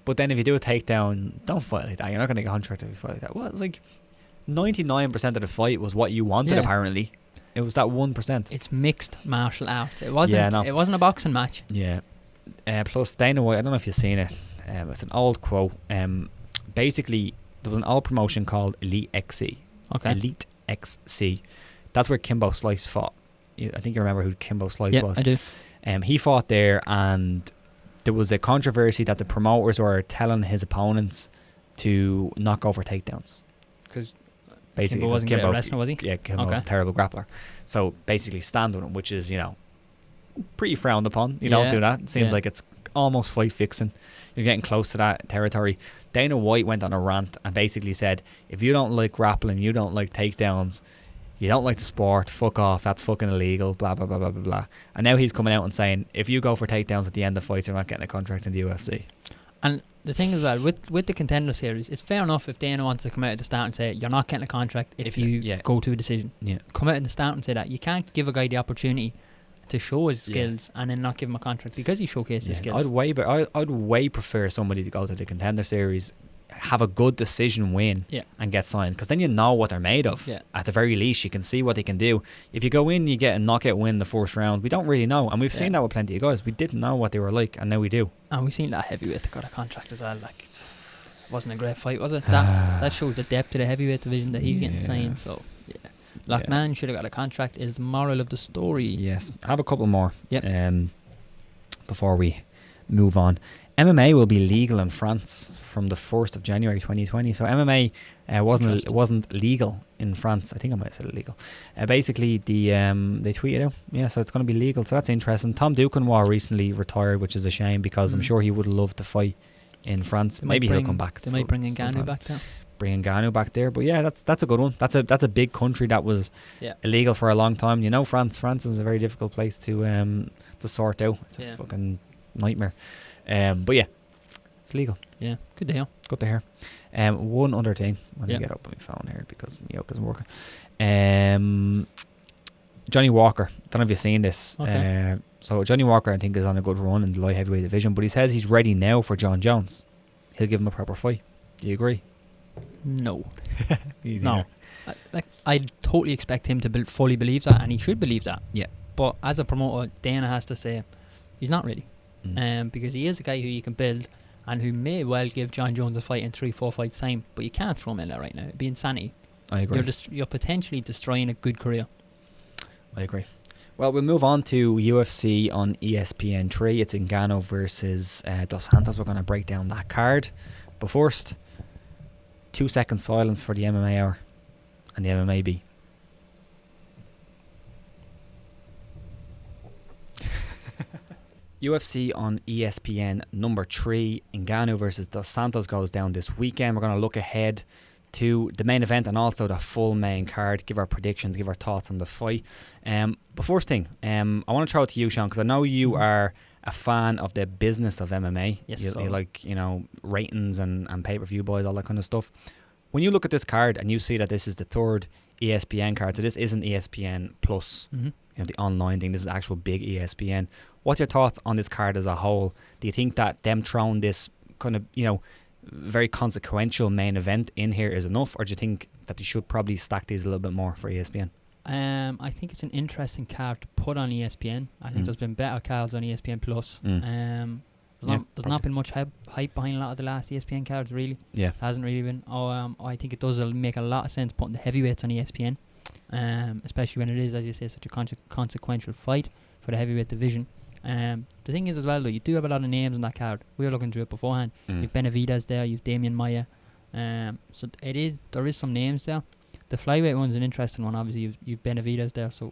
but then if you do a takedown, don't fight like that. You're not going to get a contract if you fight like that. Well, it's like 99% of the fight was what you wanted, apparently. It was that 1%. It's mixed martial arts. It wasn't. It wasn't a boxing match. Yeah. Plus Dana White, I don't know if you've seen it. It's an old quote. Basically, there was an old promotion called Elite XC. Okay. Elite XC. That's where Kimbo Slice fought. I think you remember who Kimbo Slice was. I do. He fought there, and there was a controversy that the promoters were telling his opponents to not go for takedowns, because basically Kimbo wasn't a wrestler, was he? Yeah, Kimbo was a terrible grappler. So basically stand with him, which is, you know, pretty frowned upon. You don't do that. It seems like it's almost fight fixing. You're getting close to that territory. Dana White went on a rant and basically said, if you don't like grappling, you don't like takedowns, you don't like the sport, fuck off, that's fucking illegal, blah, blah, blah, blah, blah, blah. And now he's coming out and saying, if you go for takedowns at the end of fights, you're not getting a contract in the UFC. And the thing is that with the Contender Series, it's fair enough if Dana wants to come out at the start and say, you're not getting a contract if you go to a decision. Yeah. Come out at the start and say that. You can't give a guy the opportunity to show his skills and then not give him a contract because he showcased his skills. I'd way prefer somebody to go to the Contender Series, have a good decision win and get signed, because then you know what they're made of. At the very least, you can see what they can do. If you go in, you get a knockout win the first round, we don't really know, and we've seen that with plenty of guys. We didn't know what they were like, and now we do. And we've seen that heavyweight got a contract as well. Like, wasn't a great fight, was it? That shows the depth of the heavyweight division that he's getting signed. So Loughnane should have got a contract is the moral of the story. Yes. I have a couple more before we move on. MMA will be legal in France from the 1st of January 2020. So MMA wasn't legal in France. I think I might have said illegal. Basically, they tweeted out. Yeah, so it's going to be legal. So that's interesting. Tom Duquesnoy recently retired, which is a shame because I'm sure he would have loved to fight in France. Maybe he'll come back. They might bring Ngannou back there. Bring Ngannou back there. But yeah, that's a good one. That's a big country that was illegal for a long time. You know, France is a very difficult place to sort out. It's a fucking nightmare. But yeah, it's legal. Yeah, good deal. Good to hear. One other thing. Let me get up on my phone here because my yoke isn't working. Johnny Walker. Don't know if you've seen this. Okay. So Johnny Walker, I think, is on a good run in the light heavyweight division, but he says he's ready now for John Jones. He'll give him a proper fight. Do you agree? No. No. I totally expect him to fully believe that, and he should believe that. Yeah. But as a promoter, Dana has to say he's not ready. Because he is a guy who you can build and who may well give John Jones a fight in 3-4 fights time, but you can't throw him in there right now. It'd be insanity. I agree. You're potentially destroying a good career. I agree. Well, we'll move on to UFC on ESPN 3. It's Ngannou versus Dos Santos. We're going to break down that card. But first, 2 seconds silence for the MMA hour and the MMA B. UFC on ESPN number 3, Ngannou versus Dos Santos goes down this weekend. We're going to look ahead to the main event and also the full main card, give our predictions, give our thoughts on the fight. But first thing, I want to throw it to you, Sean, because I know you are a fan of the business of MMA. Yes, you like, ratings and pay-per-view boys, all that kind of stuff. When you look at this card and you see that this is the third ESPN card, so this isn't ESPN Plus, the online thing, this is actual big ESPN. What's your thoughts on this card as a whole? Do you think that them throwing this kind of, very consequential main event in here is enough, or do you think that they should probably stack these a little bit more for ESPN? I think it's an interesting card to put on ESPN. I think there's been better cards on ESPN Plus. There's not been much hype behind a lot of the last ESPN cards, really. Yeah, hasn't really been. I think it does make a lot of sense putting the heavyweights on ESPN, especially when it is, as you say, such a consequential fight for the heavyweight division. The thing is as well, though, you do have a lot of names on that card. We were looking through it beforehand. You've Benavidez there, you've Damian Maia. So there is some names there. The flyweight one's an interesting one. Obviously, you've Benavidez there, so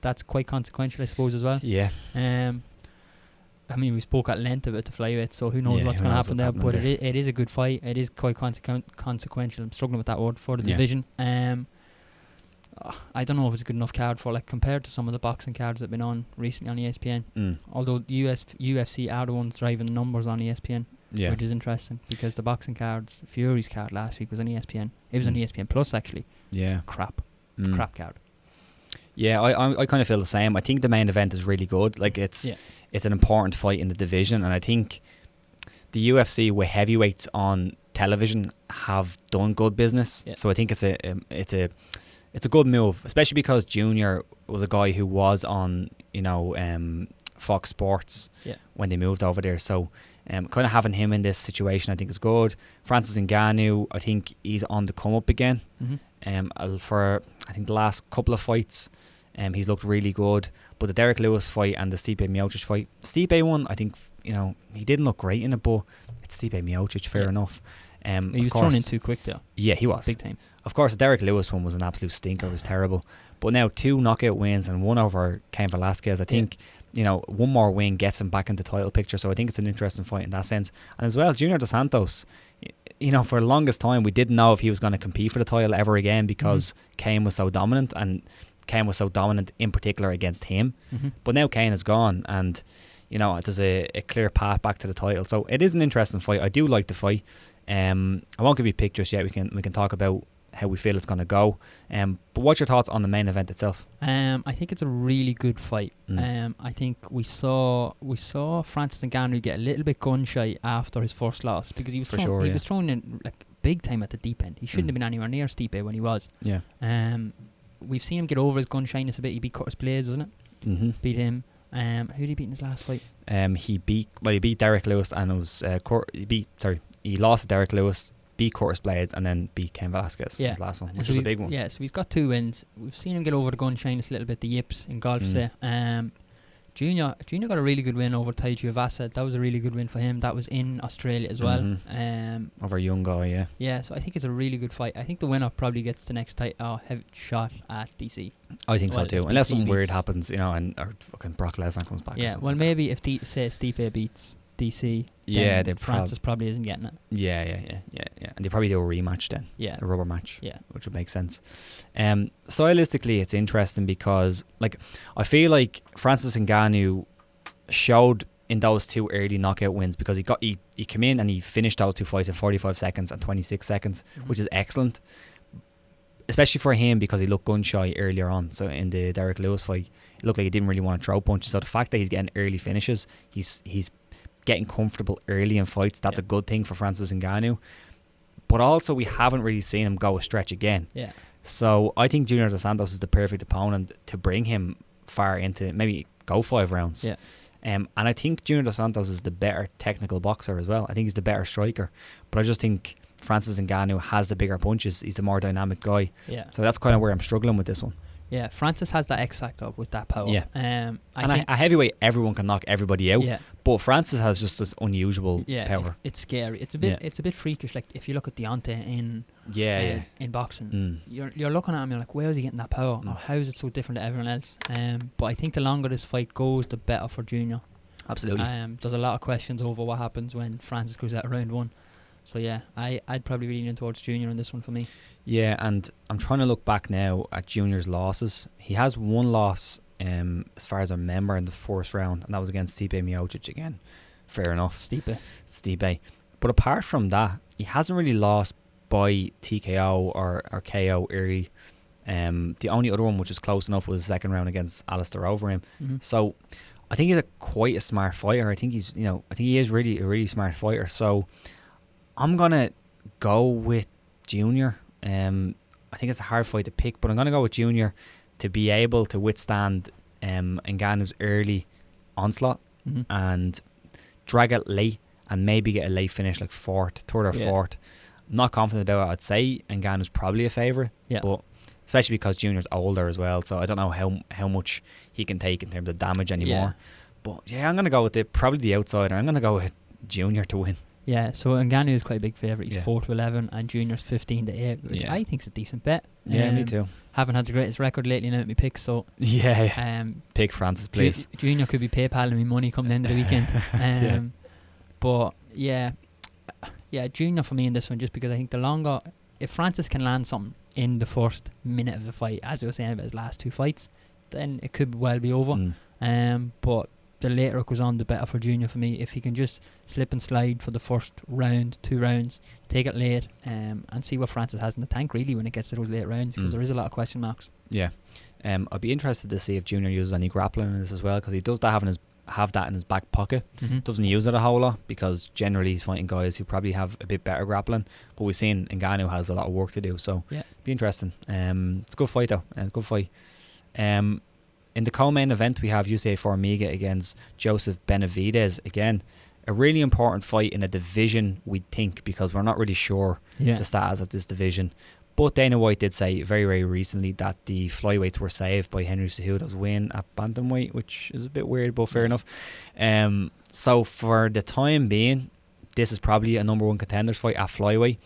that's quite consequential, I suppose, as well. Yeah. I mean, we spoke at length about the flyweight, so who knows what's going to happen there. But it is a good fight. It is quite consequential. I'm struggling with that word for the division. I don't know if it's a good enough card for, compared to some of the boxing cards that have been on recently on ESPN. Although UFC are the ones driving the numbers on ESPN, which is interesting because the boxing cards, Fury's card last week was on ESPN. It was on ESPN Plus, actually. Yeah. Crap card. Yeah, I kind of feel the same. I think the main event is really good. It's an important fight in the division, and I think the UFC with heavyweights on television have done good business. So I think it's a good move, especially because Junior was a guy who was on Fox Sports when they moved over there. So kind of having him in this situation, I think, is good. Francis Ngannou, I think he's on the come up again. For I think the last couple of fights, he's looked really good. But the Derek Lewis fight and the Stipe Miocic fight, Stipe one, I think he didn't look great in it, but it's Stipe Miocic, fair enough. He was thrown in too quick though. Yeah, he was. Big time. Of course, the Derek Lewis one was an absolute stinker. It was terrible. But now 2 knockout wins and 1 over Cain Velasquez. I think, one more win gets him back in the title picture. So I think it's an interesting fight in that sense. And as well, Junior dos Santos, for the longest time, we didn't know if he was going to compete for the title ever again because Cain was so dominant, and Cain was so dominant in particular against him. But now Cain is gone, and there's a clear path back to the title. So it is an interesting fight. I do like the fight. I won't give you pictures yet. We can talk about how we feel it's going to go. But what's your thoughts on the main event itself? I think it's a really good fight. I think we saw Francis Ngannou get a little bit gun shy after his first loss because he was thrown in like big time at the deep end. He shouldn't have been anywhere near Stipe when he was. Yeah. We've seen him get over his gun shyness a bit. He beat Curtis Blades, wasn't it? Beat him. Who did he beat in his last fight? He beat Derek Lewis, and it was he lost to Derek Lewis, beat Curtis Blades, and then beat Cain Velasquez in his last one, which was a big one. Yeah, so he's got 2 wins. We've seen him get over the gun shyness a little bit, the yips in golf. Junior got a really good win over Tai Tuivasa. That was a really good win for him. That was in Australia as well. Over a young guy, yeah. Yeah, so I think it's a really good fight. I think the winner probably gets the next heavy shot at DC. I think so too. Unless something weird happens, and or fucking Brock Lesnar comes back. Yeah, well, maybe if Stipe beats DC, Francis probably isn't getting it. Yeah. And they probably do a rematch then. Yeah. A rubber match. Yeah. Which would make sense. Stylistically, it's interesting because, I feel like Francis Ngannou showed in those 2 early knockout wins because he came in and he finished those 2 fights in 45 seconds and 26 seconds, which is excellent. Especially for him because he looked gun shy earlier on. So in the Derek Lewis fight, it looked like he didn't really want to throw punches. So the fact that he's getting early finishes, he's getting comfortable early in fights, that's a good thing for Francis Ngannou. But also we haven't really seen him go a stretch again. Yeah. So I think Junior dos Santos is the perfect opponent to bring him far into, maybe go 5 rounds. Yeah. And I think Junior dos Santos is the better technical boxer as well. I think he's the better striker. But I just think Francis Ngannou has the bigger punches. He's the more dynamic guy. Yeah. So that's kind of where I'm struggling with this one. Yeah, Francis has that X factor with that power. Yeah. I think a heavyweight, everyone can knock everybody out. Yeah. But Francis has just this unusual power. It's scary. It's a bit freakish. Like if you look at Deontay in boxing, you're looking at him, you're like, where is he getting that power? Or how is it so different to everyone else? But I think the longer this fight goes, the better for Junior. Absolutely. There's a lot of questions over what happens when Francis goes out round 1. So yeah, I'd probably be leaning towards Junior in this one for me. Yeah, and I'm trying to look back now at Junior's losses. He has 1 loss, as far as I remember, in the first round, and that was against Stipe Miocic again. Fair enough. Stipe. But apart from that, he hasn't really lost by TKO or KO early. The only other one which was close enough was the second round against Alistair Overeem. So I think he's quite a smart fighter. I think he is really a really smart fighter. So I'm gonna go with Junior. I think it's a hard fight to pick, but I'm gonna go with Junior to be able to withstand Ngannou's early onslaught and drag it late and maybe get a late finish like third or fourth. I'm not confident about it. I'd say Ngannou's probably a favourite, but especially because Junior's older as well, so I don't know how much he can take in terms of damage anymore. But I'm gonna go with probably the outsider. I'm gonna go with Junior to win. Yeah, so Ngannou is quite a big favourite. He's 4-11 and Junior's 15-8, which I think is a decent bet. Yeah, me too. Haven't had the greatest record lately now with my picks, so pick Francis, please. Junior could be PayPaling me money come the end of the weekend. But Junior for me in this one, just because I think the longer, if Francis can land something in the first minute of the fight, as we were saying about his last 2 fights, then it could well be over. But the later it goes on, the better for Junior for me. If he can just slip and slide for the first round, 2 rounds, take it late, and see what Francis has in the tank really when it gets to those late rounds, because there is a lot of question marks. Yeah. I'd be interested to see if Junior uses any grappling in this as well, because he does have that in his back pocket. Doesn't use it a whole lot because generally he's fighting guys who probably have a bit better grappling, but we've seen Ngannou has a lot of work to do, so be interesting. It's a good fight though. Good fight. In the co-main event, we have UCA Formiga against Joseph Benavidez. Again, a really important fight in a division, we think, because we're not really sure the status of this division. But Dana White did say very, very recently that the flyweights were saved by Henry Cejudo's win at bantamweight, which is a bit weird, but fair enough. So for the time being, this is probably a number 1 contenders fight at flyweight.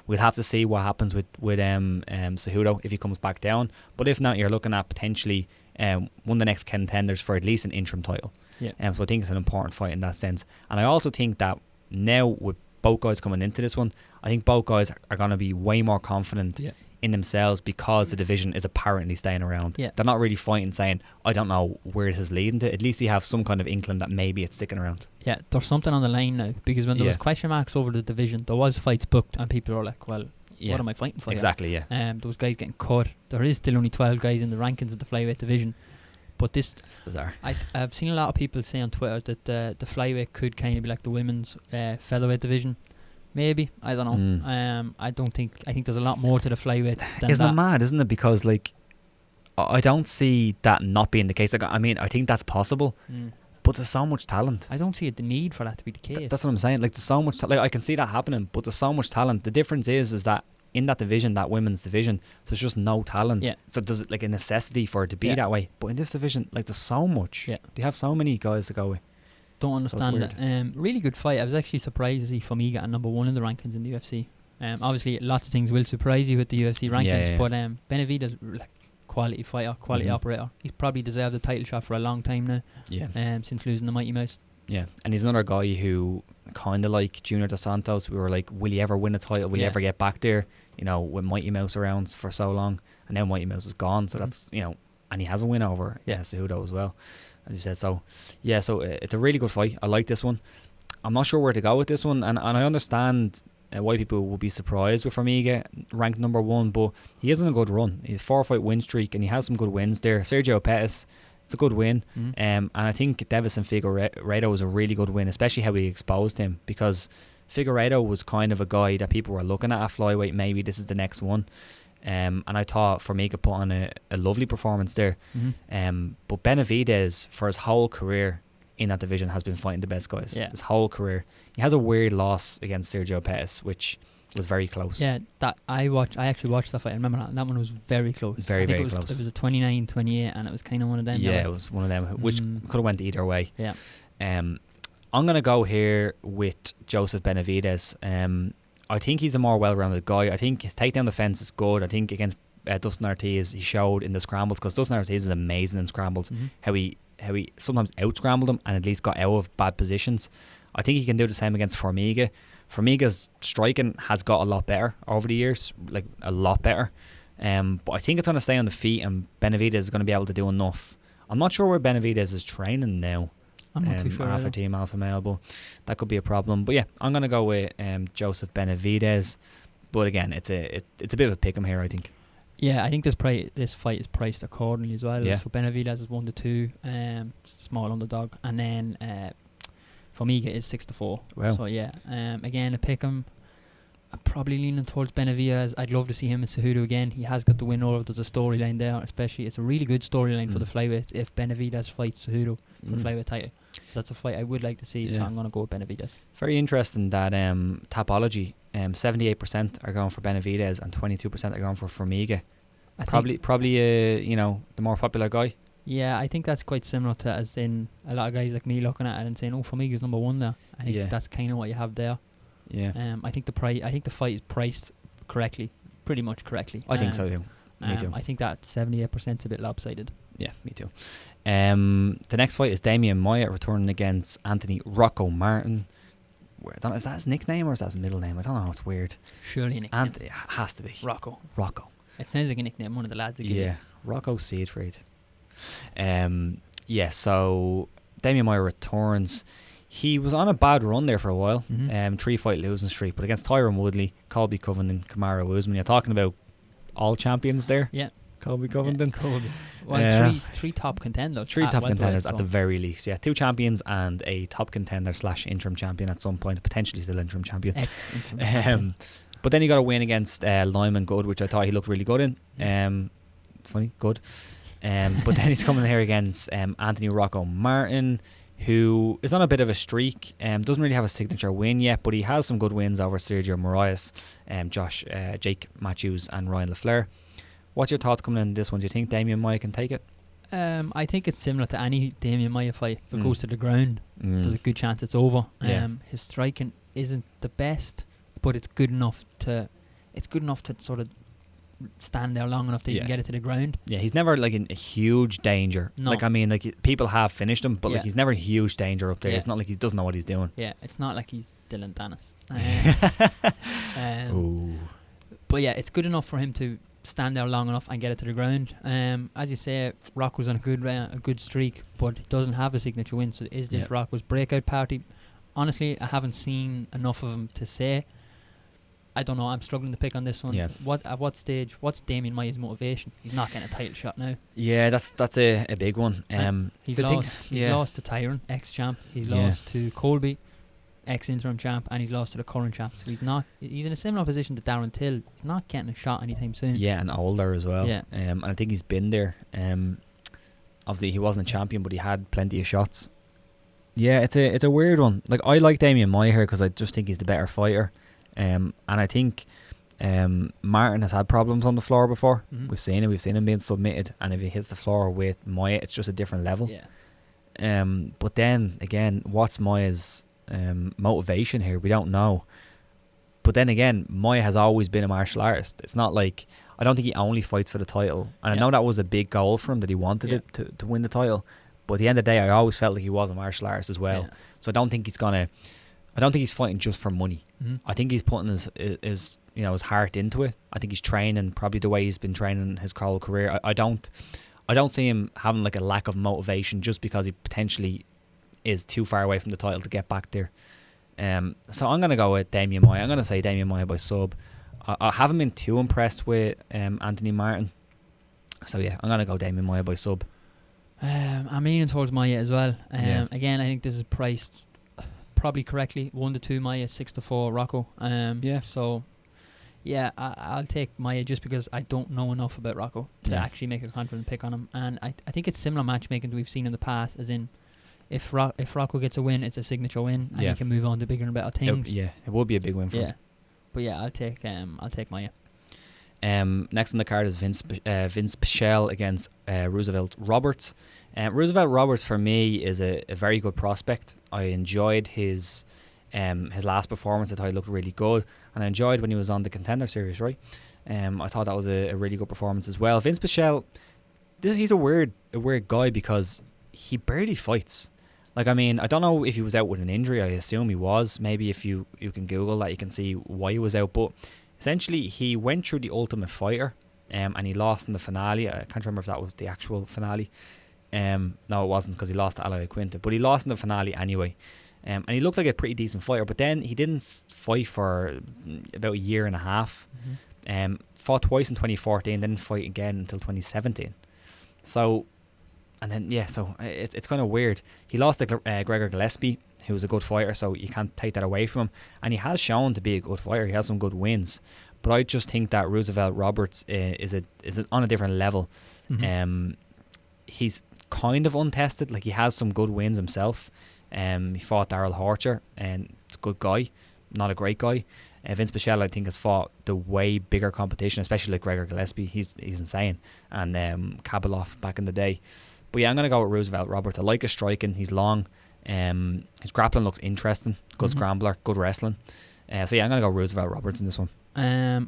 We'll have to see what happens with Cejudo if he comes back down. But if not, you're looking at potentially one of the next contenders for at least an interim title. Yeah. So I think it's an important fight in that sense. And I also think that now with both guys coming into this one, I think both guys are going to be way more confident in themselves because the division is apparently staying around. They're not really fighting saying, I don't know where this is leading to. At least they have some kind of inkling that maybe it's sticking around. Yeah, there's something on the line now, because when there was question marks over the division, there was fights booked and people were like, well, what am I fighting for? Exactly, those guys getting cut. There is still only 12 guys in the rankings of the flyweight division. But this, it's bizarre. I've seen a lot of people say on Twitter that the flyweight could kind of be like the women's featherweight division. Maybe, I don't know. I think there's a lot more to the flyweight than Isn't that. it mad, isn't it? Because like, I don't see that not being the case. Like, I mean, I think that's possible, but there's so much talent. I don't see the need for that to be the case. That's what I'm saying. Like, there's so much like I can see that happening, but there's so much talent. The difference is that in that division, that women's division, there's just no talent. So there's like a necessity for it to be that way. But in this division, like, there's so much. They have so many guys to go with. Don't understand it. Really good fight. I was actually surprised to see Formiga at number 1 in the rankings in the UFC. Obviously, lots of things will surprise you with the UFC rankings, but Benavidez, like, quality fighter, quality operator. He's probably deserved the title shot for a long time now. Since losing the Mighty Mouse. Yeah, and he's another guy who kind of like Junior dos Santos. We were like, will he ever win a title? Will he ever get back there? You know, with Mighty Mouse around for so long, and now Mighty Mouse is gone. So that's, you know, and he has a win over Cejudo as well. As you said, so it's a really good fight. I like this one. I'm not sure where to go with this one, and I understand why people will be surprised with Formiga ranked number 1, but he is in a good run. He's a 4-fight win streak, and he has some good wins there. Sergio Pettis, it's a good win, and I think Davison Figueiredo was a really good win, especially how he exposed him, because Figueiredo was kind of a guy that people were looking at flyweight. Maybe this is the next one. And I thought Formiga put on a lovely performance there. But Benavidez, for his whole career in that division, has been fighting the best guys. His whole career. He has a weird loss against Sergio Pettis, which was very close. That I actually watched that fight. I remember that one was very close. Very close. It was a 29-28, and it was kind of one of them. Yeah, it was one of them, which could have went either way. I'm going to go here with Joseph Benavidez. I think he's a more well-rounded guy. I think his takedown defense is good. I think against Dustin Ortiz, he showed in the scrambles, because Dustin Ortiz is amazing in scrambles. How he sometimes out-scrambled him and at least got out of bad positions. I think he can do the same against Formiga. Formiga's striking has got a lot better over the years, like a lot better. But I think it's going to stay on the feet, and Benavidez is going to be able to do enough. I'm not sure where Benavidez is training now. I'm not too sure. Alpha Team, Alpha Male, but that could be a problem. But yeah, I'm going to go with Joseph Benavidez. But again, it's a bit of a pick 'em here, I think. Yeah, I think this fight is priced accordingly as well. So Benavidez is 1-2, small underdog, and then Formiga is 6-4. Wow. So yeah, again a pick 'em. I'm probably leaning towards Benavidez. I'd love to see him and Cejudo again. He has got the win over. There's a storyline there, especially it's a really good storyline for the flyweight if Benavidez fights Cejudo for the flyweight title. So that's a fight I would like to see. So I'm going to go with Benavidez. Very interesting that Tapology, 78% are going for Benavidez and 22% are going for Formiga. Probably you know, the more popular guy. Yeah, I think that's quite similar to as in a lot of guys like me looking at it and saying, "Oh, Formiga's number 1 there." I think that's kind of what you have there. Yeah. I think the fight is priced correctly, pretty much correctly. I think so too. Me too. I think that 78% is a bit lopsided. Yeah, me too. The next fight is Damian Maia returning against Anthony Rocco Martin. I don't know, is that his nickname or is that his middle name? I don't know. It's weird. Surely a nickname. Anthony has to be Rocco. It sounds like a nickname one of the lads. Rocco Siegfried. So Damian Maia returns. He was on a bad run there for a while. 3-fight losing streak, but against Tyron Woodley, Colby Covington, Kamaru Usman. You're talking about all champions there. Yeah. Colby Covington. Colby. Well, three top contenders. Three top contenders at the very least. Yeah, 2 champions and a top contender / interim champion at some point. Potentially still interim champion. But then he got a win against Lyman Good, which I thought he looked really good in. Funny, good. But then he's coming here against Anthony Rocco Martin, who is on a bit of a streak. Doesn't really have a signature win yet, but he has some good wins over Sergio Moraes, Jake Matthews and Ryan LaFleur. What's your thoughts coming in this one? Do you think Damian Maia can take it? I think it's similar to any Damian Maia fight. If it goes to the ground, there's a good chance it's over. His striking isn't the best, but it's good enough to sort of stand there long enough that you can get it to the ground. Yeah, he's never like in a huge danger. No. Like, I mean, like, people have finished him, but like, he's never a huge danger up there. Yeah. It's not like he doesn't know what he's doing. Yeah, it's not like he's Dylan Dennis. But yeah, it's good enough for him to stand there long enough and get it to the ground. As you say, Rocco's on a good streak, but he doesn't have a signature win. So is this Rocco's breakout party? Honestly, I haven't seen enough of him to say. I don't know. I'm struggling to pick on this one. Yeah. At what stage? What's Damian Maia's motivation? He's not getting a title shot now. Yeah, that's a big one. He's lost to Tyron, ex-champ. He's lost to Colby, ex-interim champ, and he's lost to the current champ. So he's in a similar position to Darren Till. He's not getting a shot anytime soon. Yeah, and older as well. Yeah. And I think he's been there. Obviously he wasn't a champion, but he had plenty of shots. Yeah, it's a weird one. Like, I like Damian Maia here because I just think he's the better fighter. And I think Martin has had problems on the floor before. Mm-hmm. We've seen him being submitted, and if he hits the floor with Maia, it's just a different level. Yeah. But then again, what's Maia's motivation here? We don't know. But then again, Maia has always been a martial artist. It's not like, I don't think he only fights for the title. And I know that was a big goal for him, that he wanted it to win the title. But at the end of the day, I always felt like he was a martial artist as well. Yeah. So I don't think he's fighting just for money. Mm-hmm. I think he's putting his heart into it. I think he's training probably the way he's been training his whole career. I don't see him having like a lack of motivation just because he potentially is too far away from the title to get back there. So I'm going to go with Damian Maia. I'm going to say Damian Maia by sub. I haven't been too impressed with Anthony Martin. So yeah, I'm going to go Damian Maia by sub. I'm leaning towards Maia as well. Again, I think this is priced probably correctly. 1-2 Maia, 6-4 Rocco. So yeah, I'll take Maia just because I don't know enough about Rocco to actually make a confident pick on him. And I think it's similar matchmaking that we've seen in the past, as in if Rocco gets a win, it's a signature win, and he can move on to bigger and better things. It would be a big win for him. But yeah, I'll take Maia. Next on the card is Vince Pichel against Roosevelt Roberts. Roosevelt Roberts for me is a very good prospect. I enjoyed his last performance. I thought he looked really good, and I enjoyed when he was on the Contender Series. Right, I thought that was a really good performance as well. Vince Pichel, he's a weird guy because he barely fights. Like, I mean, I don't know if he was out with an injury. I assume he was. Maybe if you can Google that, you can see why he was out. But essentially, he went through the Ultimate Fighter, and he lost in the finale. I can't remember if that was the actual finale. No, it wasn't, because he lost to Aloy Quinta. But he lost in the finale anyway. And he looked like a pretty decent fighter. But then he didn't fight for about a year and a half. Mm-hmm. Fought twice in 2014, didn't fight again until 2017. So... And then, so it's kind of weird. He lost to Gregor Gillespie, who was a good fighter, so you can't take that away from him. And he has shown to be a good fighter. He has some good wins. But I just think that Roosevelt Roberts is on a different level. Mm-hmm. He's kind of untested. Like, he has some good wins himself. He fought Daryl Horcher, and it's a good guy, not a great guy. Vince Pichel, I think, has fought the way bigger competition, especially like Gregor Gillespie. He's insane. And Kabalov back in the day. But yeah, I'm going to go with Roosevelt Roberts. I like his striking. He's long. His grappling looks interesting. Good scrambler. Good wrestling. So yeah, I'm going to go Roosevelt Roberts in this one.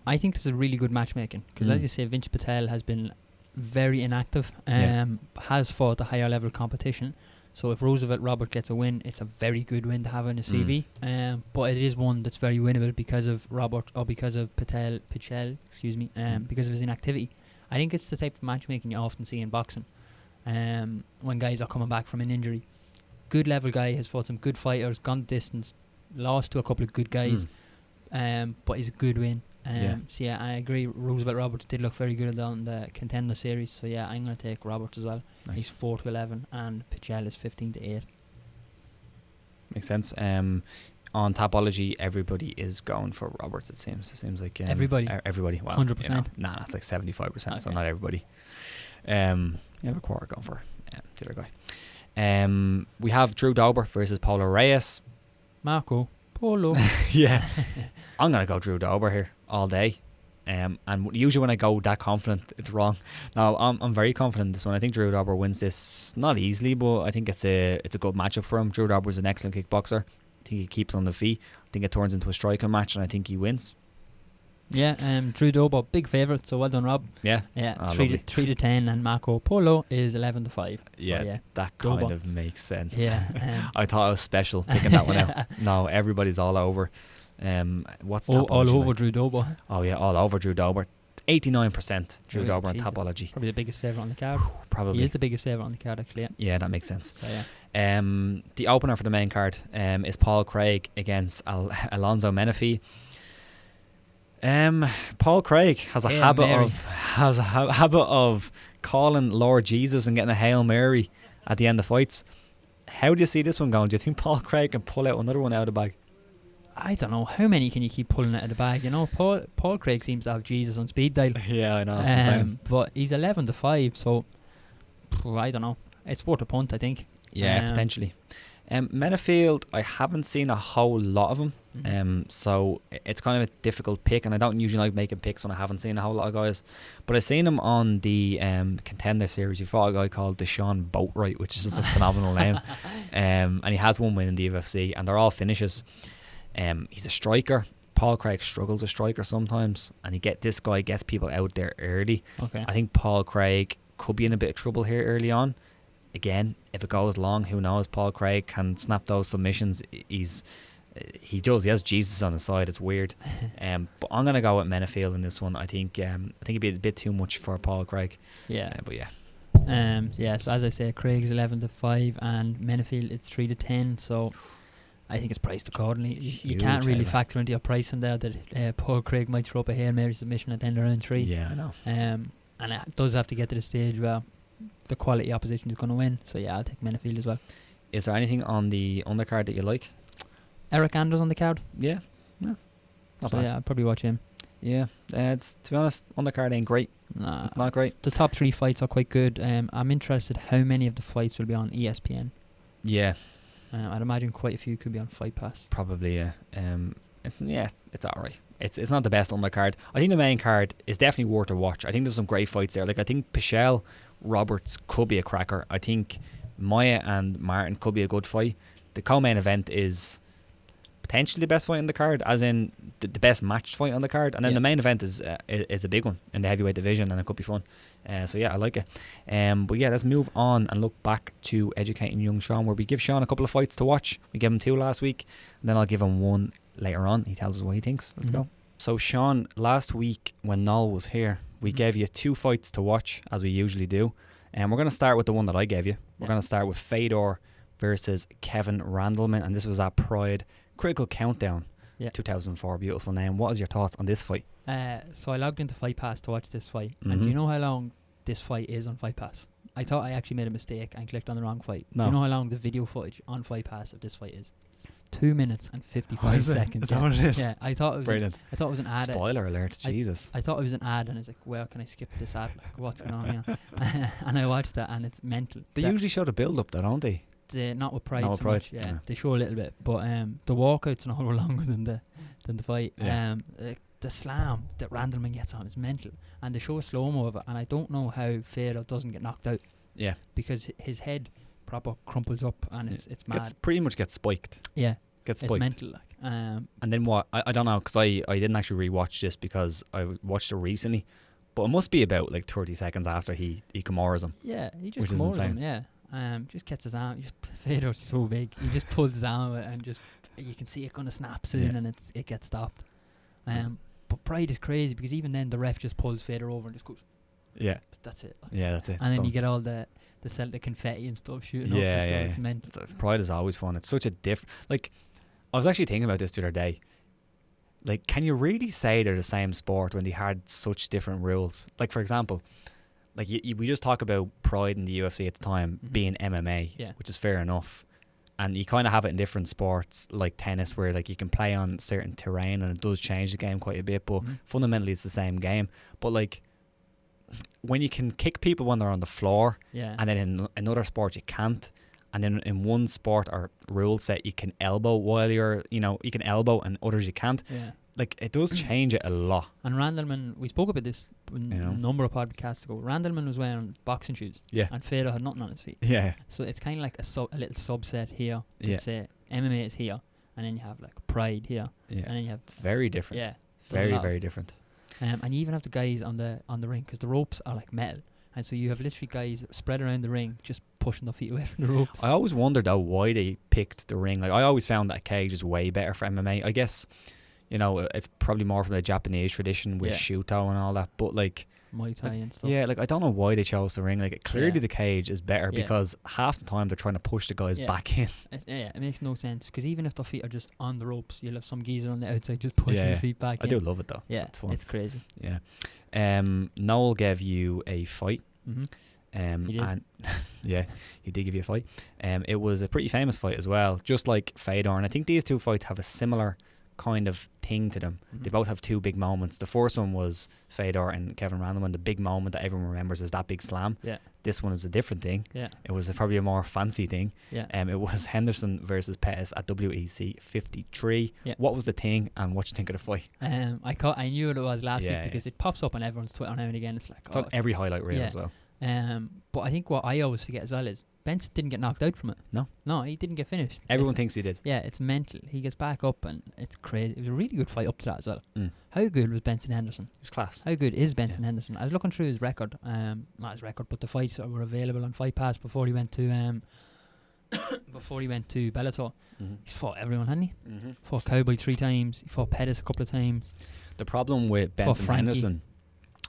I think this is really good matchmaking. Because as you say, Vince Pichel has been very inactive. Has fought the higher level competition. So if Roosevelt Roberts gets a win, it's a very good win to have on his CV. But it is one that's very winnable because of Robert, or because of Pichel, because of his inactivity. I think it's the type of matchmaking you often see in boxing. When guys are coming back from an injury, good level guy has fought some good fighters, gone distance, lost to a couple of good guys, but it's a good win. So yeah, I agree. Roosevelt Roberts did look very good on the Contender Series. So yeah, I'm going to take Roberts as well. Nice. He's 4-11, and Pichel is 15-8. Makes sense. On Tapology, everybody is going for Roberts. It seems like everybody. Well, 100%. That's like 75%. Okay. So not everybody. You have a quarter going for the other guy. We have Drew Dober versus Paulo Reyes. Marco Polo. Yeah. I'm going to go Drew Dober here all day. And usually when I go that confident, it's wrong. No, I'm very confident in this one. I think Drew Dober wins this, not easily, but I think it's a good matchup for him. Drew Dober's an excellent kickboxer. I think he keeps on the feet. I think it turns into a striking match, and I think he wins. Yeah, Drew Dober, big favourite, so well done, Rob. Yeah. 3-10, and Marco Polo is 11-5. So yeah, that kind Dober. of makes sense. Yeah. I thought I was special picking that one out. No, everybody's all over. What's Tapology all over like? Drew Dober. Oh yeah, all over Drew Dober. 89% Drew Dober on Tapology. Probably the biggest favourite on the card. Probably. He is the biggest favourite on the card, actually. Yeah, that makes sense. So, yeah. The opener for the main card is Paul Craig against Alonzo Menifee. Paul Craig has a habit of calling Lord Jesus and getting a Hail Mary at the end of fights. How do you see this one going? Do you think Paul Craig can pull out another one out of the bag? I don't know. How many can you keep pulling out of the bag? You know, Paul Craig seems to have Jesus on speed dial. Yeah, I know. But he's 11-5, so I don't know. It's worth a punt, I think. Yeah, potentially. Menafield, I haven't seen a whole lot of him. So it's kind of a difficult pick, and I don't usually like making picks when I haven't seen a whole lot of guys. But I've seen him on the Contender Series. He fought a guy called Deshaun Boatwright, which is just a phenomenal name. And he has one win in the UFC, and they're all finishes. He's a striker. Paul Craig struggles with striker sometimes, and this guy gets people out there early. Okay. I think Paul Craig could be in a bit of trouble here early on. Again, if it goes long, who knows? Paul Craig can snap those submissions. He does. He has Jesus on his side. It's weird. But I'm gonna go with Menafield in this one. I think it'd be a bit too much for Paul Craig. Yeah. But yeah. So as I say, Craig's 11-5 and Menafield it's 3-10. So I think it's priced accordingly. You can't really factor into your price in there that Paul Craig might throw up a Hail Mary submission at the end of round 3. Yeah, I know. And it does have to get to the stage where the quality opposition is going to win. So yeah, I'll take Menafield as well. Is there anything on the undercard that you like? Eric Anders on the card. Yeah. Not bad. Yeah, I'll probably watch him. Yeah, it's, to be honest, undercard ain't great. Nah, not great. The top 3 fights are quite good. I'm interested how many of the fights will be on ESPN. Yeah. I'd imagine quite a few could be on Fight Pass. Probably, yeah. It's alright. It's not the best undercard. I think the main card is definitely worth a watch. I think there's some great fights there. Like I think Pichel Roberts could be a cracker. I think Maya and Martin could be a good fight. The co-main event is potentially the best fight on the card, as in the best matched fight on the card, and then the main event is a big one in the heavyweight division, and it could be fun. So yeah, I like it. But yeah, let's move on and look back to educating young Sean, where we give Sean a couple of fights to watch. We gave him 2 last week, and then I'll give him 1 later on. He tells us what he thinks. Let's go. So Sean, last week when Noel was here, we gave you 2 fights to watch, as we usually do, and we're going to start with the one that I gave you. We're going to start with Fedor versus Kevin Randleman, and this was at Pride Critical Countdown 2004. Beautiful name. What is your thoughts on this fight? So I logged into Fight Pass to watch this fight, and do you know how long this fight is on Fight Pass? I thought I actually made a mistake and clicked on the wrong fight. No. Do you know how long the video footage on Fight Pass of this fight is? 2 minutes and 55 seconds. Is that what it is? Yeah, I thought it was brilliant. I thought it was an ad. Spoiler alert, Jesus. I thought it was an ad, and it's like, well, can I skip this ad? Like, what's going on here? And I watched that, and it's mental. They usually show the build up, though, don't they? Not with Pride Not with so Pride. much. Yeah, they show a little bit, but the walkout's an hour longer than the fight. Yeah. The slam that Randleman gets on is mental, and they show a slow-mo of it, and I don't know how Fedor doesn't get knocked out. Yeah, because his head proper crumples up, and it's mad. Pretty much gets spiked. Yeah, gets spiked. It's mental. Like, and then what? I don't know, because I didn't actually rewatch this because I watched it recently, but it must be about like 30 seconds after he Kimuras him. Yeah, he just Kimuras him. Yeah. Just gets his arm. Fedor's so big. He just pulls his arm out, and just you can see it gonna snap soon, and it gets stopped. But Pride is crazy because even then the ref just pulls Fedor over and just goes. Yeah. But that's it. Like. Yeah, that's it. And then you get all the confetti and stuff shooting up. Yeah. It's meant. Pride is always fun. It's such a like. I was actually thinking about this the other day. Like, can you really say they're the same sport when they had such different rules? Like, for example. Like we just talk about Pride in the UFC at the time being MMA, which is fair enough, and you kind of have it in different sports like tennis, where like you can play on certain terrain and it does change the game quite a bit, but fundamentally it's the same game. But like when you can kick people when they're on the floor, and then in another sport you can't, and then in one sport or rule set you can elbow while you can elbow and others you can't. like it does change it a lot. And Randleman, we spoke about this a number of podcasts ago. Randleman was wearing boxing shoes. Yeah. And Fedor had nothing on his feet. Yeah. So it's kind of like a little subset here. Yeah. Say MMA is here, and then you have like Pride here. Yeah. And then you have It's very different. yeah. Very, very different. And you even have the guys on the ring, because the ropes are like metal, and so you have literally guys spread around the ring just pushing their feet away from the ropes. I always wondered though why they picked the ring. Like I always found that a cage is way better for MMA. I guess, it's probably more from the Japanese tradition with Shuto and all that. But like Muay Thai and stuff. Yeah, like I don't know why they chose the ring. Like clearly the cage is better because half the time they're trying to push the guys back in. It makes no sense, because even if their feet are just on the ropes, you'll have some geezer on the outside just pushing his feet back in. I do love it though. Yeah, it's fun. It's crazy. Yeah. Noel gave you a fight. He did. And yeah, he did give you a fight. It was a pretty famous fight as well, just like Fedor. And I think these two fights have a similar kind of thing to them. They both have two big moments. The first one was Fedor and Kevin Randleman. The big moment that everyone remembers is that big slam. Yeah. This one is a different thing. Yeah. It was probably a more fancy thing. Yeah. It was Henderson versus Pettis at WEC 53. Yeah. What was the thing, and what do you think of the fight? I knew what it was last week, because it pops up on everyone's Twitter now and again. It's like it's on every highlight reel as well. But I think what I always forget as well is Benson didn't get knocked out from it. No, he didn't get finished. Everyone thinks he did. Yeah, it's mental. He gets back up, and it's crazy. It was a really good fight up to that as well. How good was Benson Henderson? He was class. How good is Benson Henderson? I was looking through his record, not his record, but the fights that were available on Fight Pass before he went to Bellator. He's fought everyone, hasn't he? Fought Cowboy 3 times. He fought Pettis a couple of times. The problem with Benson Henderson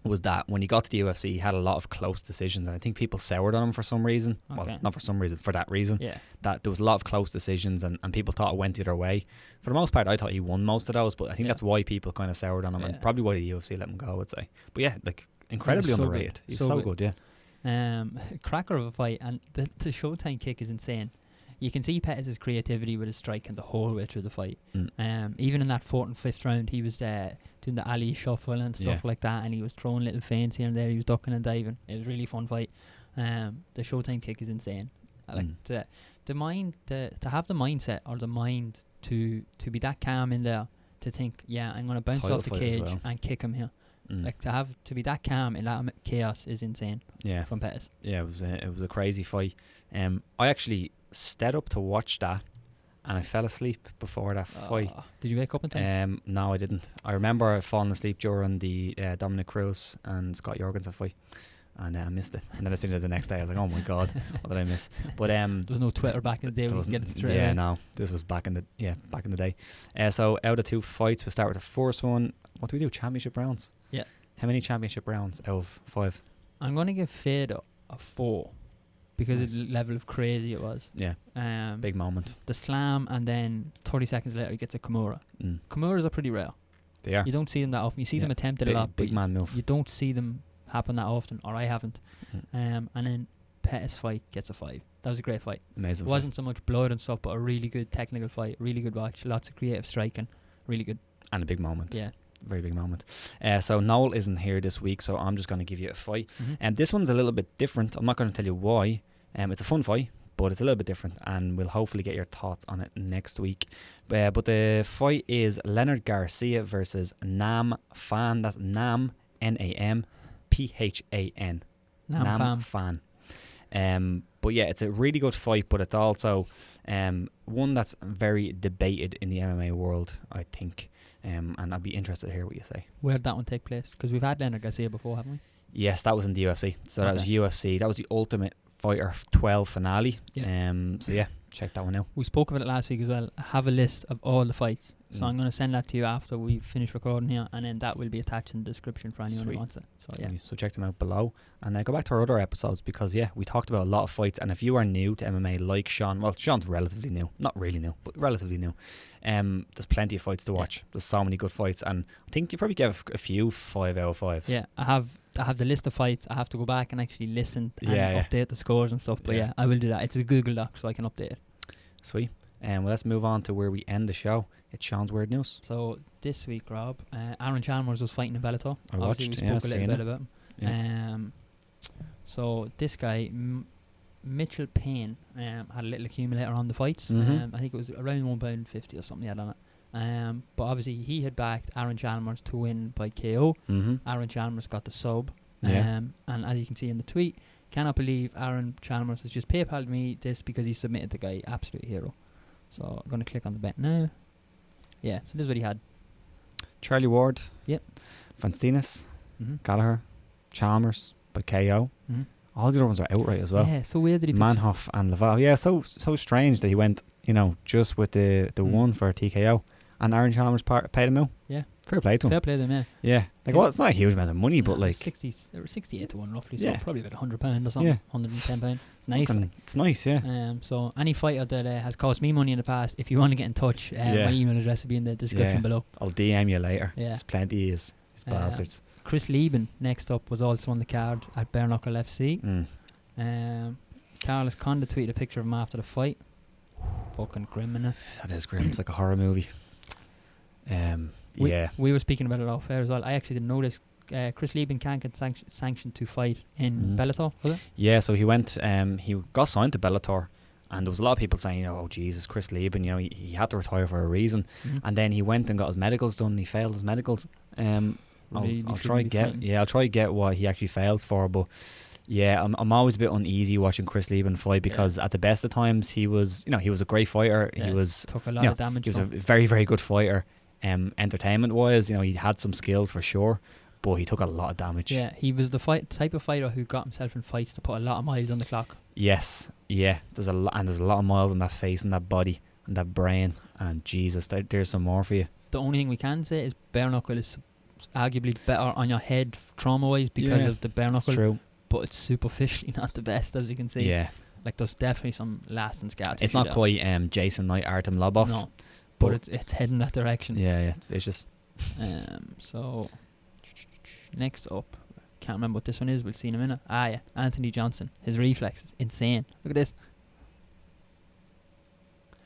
was that when he got to the UFC, he had a lot of close decisions, and I think people soured on him for some reason. Okay. Well, not for some reason, for that reason. Yeah. That there was a lot of close decisions, and people thought it went the other way. For the most part, I thought he won most of those, but I think that's why people kind of soured on him, and probably why the UFC let him go, I would say. But yeah, like incredibly underrated. He's so good, yeah. Cracker of a fight, and the Showtime kick is insane. You can see Pettis' creativity with his striking the whole way through the fight. Even in that 4th and 5th round, he was doing the alley shuffle and stuff like that, and he was throwing little feints here and there. He was ducking and diving. It was a really fun fight. The Showtime kick is insane. I like the mind, to have the mindset or the mind to be that calm in there, to think, I'm going to bounce off the cage and kick him here. Like to be that calm in that chaos is insane. Yeah, from Pettis. Yeah, it was a crazy fight. I actually stayed up to watch that, and I fell asleep before that fight. Did you wake up in time? No, I didn't. I remember falling asleep during the Dominic Cruz and Scott Jorgensen fight, and I missed it. And then I seen it the next day. I was like, oh my god, what did I miss? But there was no Twitter back in the day where you could get it straight away. No, this was back in the day. So out of 2 fights, we'll start with the first one. What do we do? Championship rounds? Yeah. How many championship rounds out of 5? I'm going to give Fedor a 4. Because of the level of crazy it was. Yeah. Big moment. The slam, and then 30 seconds later he gets a Kimura. Kimuras are pretty rare. They are. You don't see them that often. You see them attempted a lot, big man move. You don't see them happen that often, or I haven't. And then Pettis fight gets a 5. That was a great fight. Amazing. It wasn't so much blood and stuff, but a really good technical fight, really good watch, lots of creative striking, really good. And a big moment. Yeah. Very big moment. So Noel isn't here this week, so I'm just going to give you a fight. And this one's a little bit different. I'm not going to tell you why. It's a fun fight, but it's a little bit different, and we'll hopefully get your thoughts on it next week. But the fight is Leonard Garcia versus Nam Phan. That's Nam, Nam, Phan. Nam Phan. But yeah, it's a really good fight, but it's also one that's very debated in the MMA world, I think. And I'd be interested to hear what you say. Where did that one take place? Because we've had Leonard Garcia before, haven't we? Yes, that was in the UFC. So that was UFC. That was the Ultimate Fighter 12 finale. So yeah, check that one out. We spoke about it last week as well. I have a list of all the fights, so I'm going to send that to you after we finish recording here, and then that will be attached in the description for anyone who wants it. So yeah, so check them out below, and go back to our other episodes, because we talked about a lot of fights. And if you are new to MMA like Sean, well, Sean's relatively new, not really new, but relatively new, there's plenty of fights to watch. There's so many good fights, and I think you probably give a few 5 out of 5s. Yeah, I have the list of fights. I have to go back and actually listen and update the scores and stuff. But I will do that. It's a Google Doc, so I can update it. Sweet. Well, let's move on to where we end the show. It's Sean's Weird News. So this week, Rob, Aaron Chalmers was fighting in Bellator. I watched. We spoke a little bit about him. So this guy, Mitchell Payne, had a little accumulator on the fights. I think it was around £1.50 or something he had on it. But obviously he had backed Aaron Chalmers to win by KO. Aaron Chalmers got the sub. And as you can see in the tweet, cannot believe Aaron Chalmers has just PayPal'd me this because he submitted the guy. Absolute hero. So I'm going to click on the bet now. Yeah, so this is what he had. Charlie Ward. Yep. Francinus. Gallagher. Chalmers by KO. All the other ones are outright as well. Yeah, so where did he Manhoff and Lovato. Yeah, so strange that he went, just with the one for TKO. And Aaron Chalmers paid him out. Yeah. Fair play to him. Fair play to him, yeah. Yeah. Like, well, it's not a huge amount of money, but like... 68 to 1 roughly, yeah. so probably about £100 or something. Yeah. £110. It's nice. It's nice, yeah. So any fighter that has cost me money in the past, if you want to get in touch, my email address will be in the description below. I'll DM you later. Yeah. There's plenty of these bastards. Chris Lieben, next up, was also on the card at Bare Knuckle FC. Carlos Conda tweeted a picture of him after the fight. Fucking grim, innit? That is grim. It's like a horror movie. We were speaking about it off air as well. I actually didn't know this. Chris Lieben can't get sanctioned to fight in Bellator, was it? Yeah, so he went. He got signed to Bellator, and there was a lot of people saying, "Oh Jesus, Chris Lieben, he had to retire for a reason." And then he went and got his medicals done. He failed his medicals. I'll try get what he actually failed for, but. Yeah, I'm always a bit uneasy watching Chris Lieben fight because at the best of times he was a great fighter. Yeah, he was took a lot of damage. He was a very, very good fighter. Entertainment wise, he had some skills for sure, but he took a lot of damage. Yeah, he was the type of fighter who got himself in fights to put a lot of miles on the clock. Yes, yeah. There's a lot of miles on that face and that body and that brain. And Jesus, there's some more for you. The only thing we can say is bare knuckle is arguably better on your head trauma wise because of the bare knuckle. It's true. But it's superficially not the best, as you can see. Yeah. Like, there's definitely some lasting scars. It's not quite Jason Knight, Artem Lobov. No. But it's heading that direction. Yeah, it's vicious. So, next up, can't remember what this one is. We'll see in a minute. Anthony Johnson. His reflexes, insane. Look at this.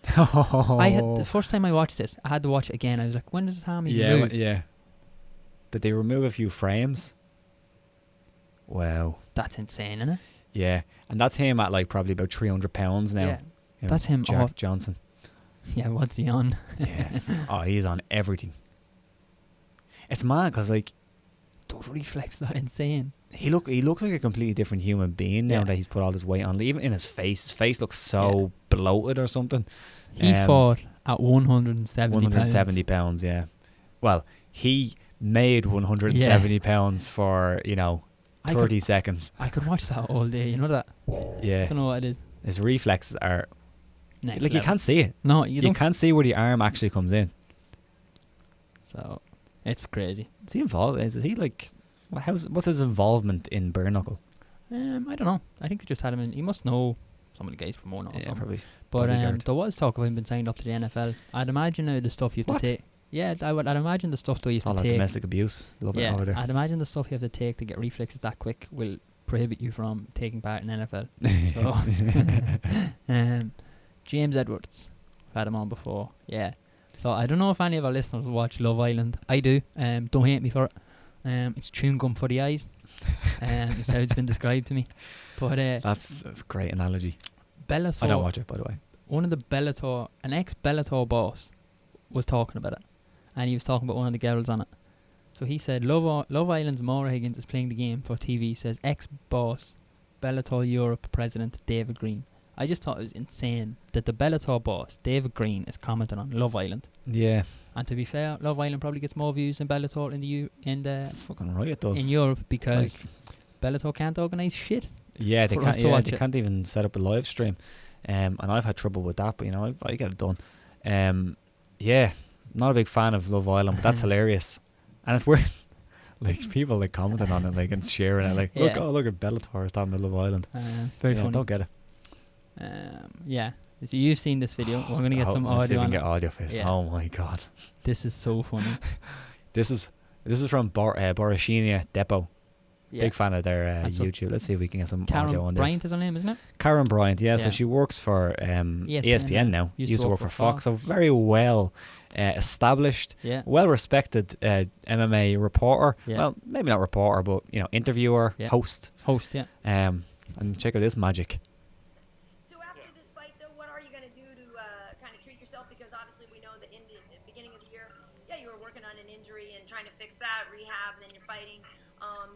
The first time I watched this, I had to watch it again. I was like, when does his arm even move? Yeah. Did they remove a few frames? Wow. That's insane, isn't it? Yeah. And that's him at like probably about 300 pounds now. Yeah. That's him. Jack Johnson. Yeah, what's he on? Yeah. Oh, he's on everything. It's mad because like those reflexes are insane. He looks like a completely different human being now that he's put all this weight on. Even in his face looks so bloated or something. He fought at 170 pounds, yeah. Well, he made 170 pounds for, 30 seconds. I could watch that all day, you know that? Yeah. I don't know what it is. His reflexes are... Next level. You can't see it. No, you can't see where the arm actually comes in. So, it's crazy. Is he involved? Is he like... What's his involvement in bare knuckle? I don't know. I think they just had him in... He must know some of the guys from one or something. Probably. But there was talk of him being signed up to the NFL. I'd imagine the stuff you have to take... Yeah, I'd imagine the stuff that you have to take... domestic abuse. Love it over there. I'd imagine the stuff you have to take to get reflexes that quick will prohibit you from taking part in NFL. So, James Edwards. I've had him on before. Yeah. So, I don't know if any of our listeners watch Love Island. I do. Don't hate me for it. It's chewing gum for the eyes. It's how it's been described to me. But that's a great analogy. Bellator... I don't watch it, by the way. One of the an ex-Bellator boss was talking about it. And he was talking about one of the girls on it. So he said, Love Island's Maura Higgins is playing the game for TV, says ex-boss, Bellator Europe president David Green. I just thought it was insane that the Bellator boss, David Green, is commenting on Love Island. Yeah. And to be fair, Love Island probably gets more views than Bellator in the fucking right it does. In Europe because Bellator can't organise shit. Yeah, they can't. Yeah, they can't even set up a live stream. And I've had trouble with that, but I get it done. Yeah. Not a big fan of Love Island, but that's hilarious. And it's weird. Like, people like commenting on it, like, and sharing it. Like, look at Bellator talking about Love Island. Very funny. I don't get it. Yeah. So you've seen this video. We're going to get some audio on it. Let's see if we can get it. audio for this. Yeah. Oh, my God. This is so funny. This is from Boroshinia Depot. Yeah. Big fan of their YouTube. Let's see if we can get some audio on this. Karen Bryant is her name, isn't it? Karen Bryant, yeah. So she works for ESPN now. Used to work for Fox. So very well established, well respected MMA reporter. Yeah. Well, maybe not reporter, but interviewer, host. Host, yeah. And check out this magic. So after this fight, though, what are you going to do to kind of treat yourself? Because obviously we know that in the beginning of and trying to fix that, rehab, and then you're fighting.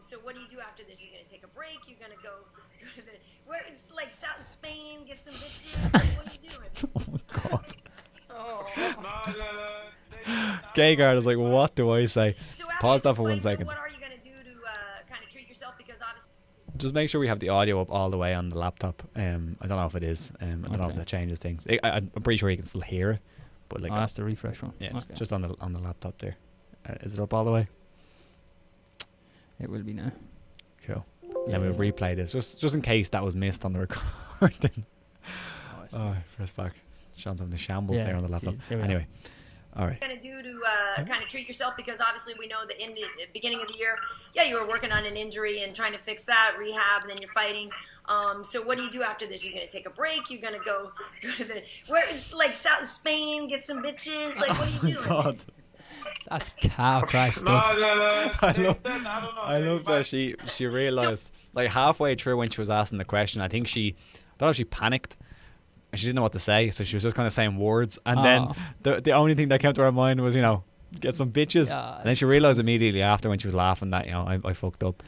So what do you do after this? You're going to take a break? You're going to go to the, where it's like South Spain, get some bitches? Like, what are you doing? Oh, God. Gegard is like, what do I say? So Pause that for 1 second. What are you going to do to kind of treat yourself? Because obviously... Just make sure we have the audio up all the way on the laptop. I don't know if it is. I don't know if that changes things. I'm pretty sure you can still hear it. But like, that's the refresh one. Yeah, just on the laptop there. Is it up all the way? It will be now. Cool. Yeah, we'll replay this just in case that was missed on the recording. Press back. Sean's having the shambles there on the laptop. Anyway, all right. What are you going to do to kind of treat yourself? Because obviously we know that in the beginning of the year, you were working on an injury and trying to fix that, rehab, and then you're fighting. So what do you do after this? You're going to take a break? You're going to go to the, where it's like South Spain, get some bitches? Like, what are you doing? God. That's car crash stuff. I love that she realised, like halfway through when she was asking the question, I don't know if she panicked and she didn't know what to say, so she was just kind of saying words, and then the only thing that came to her mind was, get some bitches. And then she realised immediately after, when she was laughing, that I fucked up.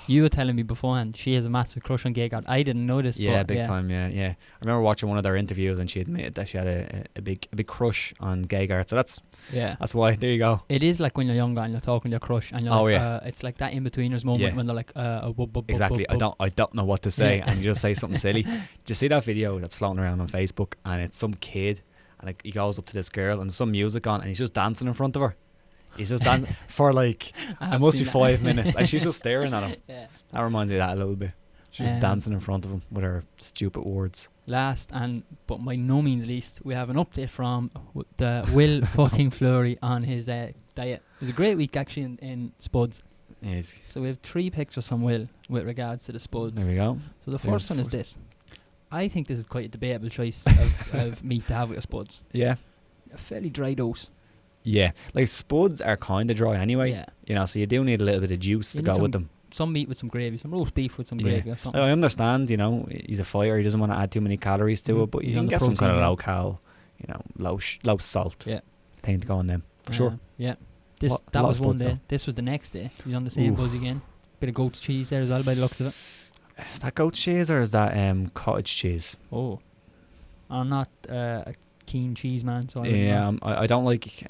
You were telling me beforehand she has a massive crush on Gegard. I didn't notice. Yeah, big time. Yeah. I remember watching one of their interviews and she admitted that she had a big crush on Gegard. So that's why. There you go. It is like when you're younger and you're talking to your crush and you're it's like that in-betweeners moment when they're like exactly. I don't know what to say, and you just say something silly. Do you see that video that's floating around on Facebook, and it's some kid and he goes up to this girl and there's some music on and he's just dancing in front of her. He's just dancing for like, it must be 5 minutes, and she's just staring at him. Yeah. That reminds me of that a little bit. She's just dancing in front of him with her stupid words. Last but by no means least, we have an update from the Will fucking Fleury on his diet. It was a great week actually in Spuds. Yes. So we have 3 pictures from Will with regards to the Spuds. There we go. So the first one is this. I think this is quite a debatable choice of meat to have with your Spuds. Yeah. A fairly dry dose. Yeah, like Spuds are kind of dry anyway. Yeah. So you do need a little bit of juice to go with them. Some meat with some gravy, some roast beef with some gravy or something. I understand, he's a fighter, he doesn't want to add too many calories to it, but you can get some kind of low cal, low salt thing to go on them, for sure. Yeah. That was one day. This was the next day. He's on the same buzz again. Bit of goat's cheese there as well by the looks of it. Is that goat's cheese or is that cottage cheese? Oh. I'm not a keen cheese man, so I don't like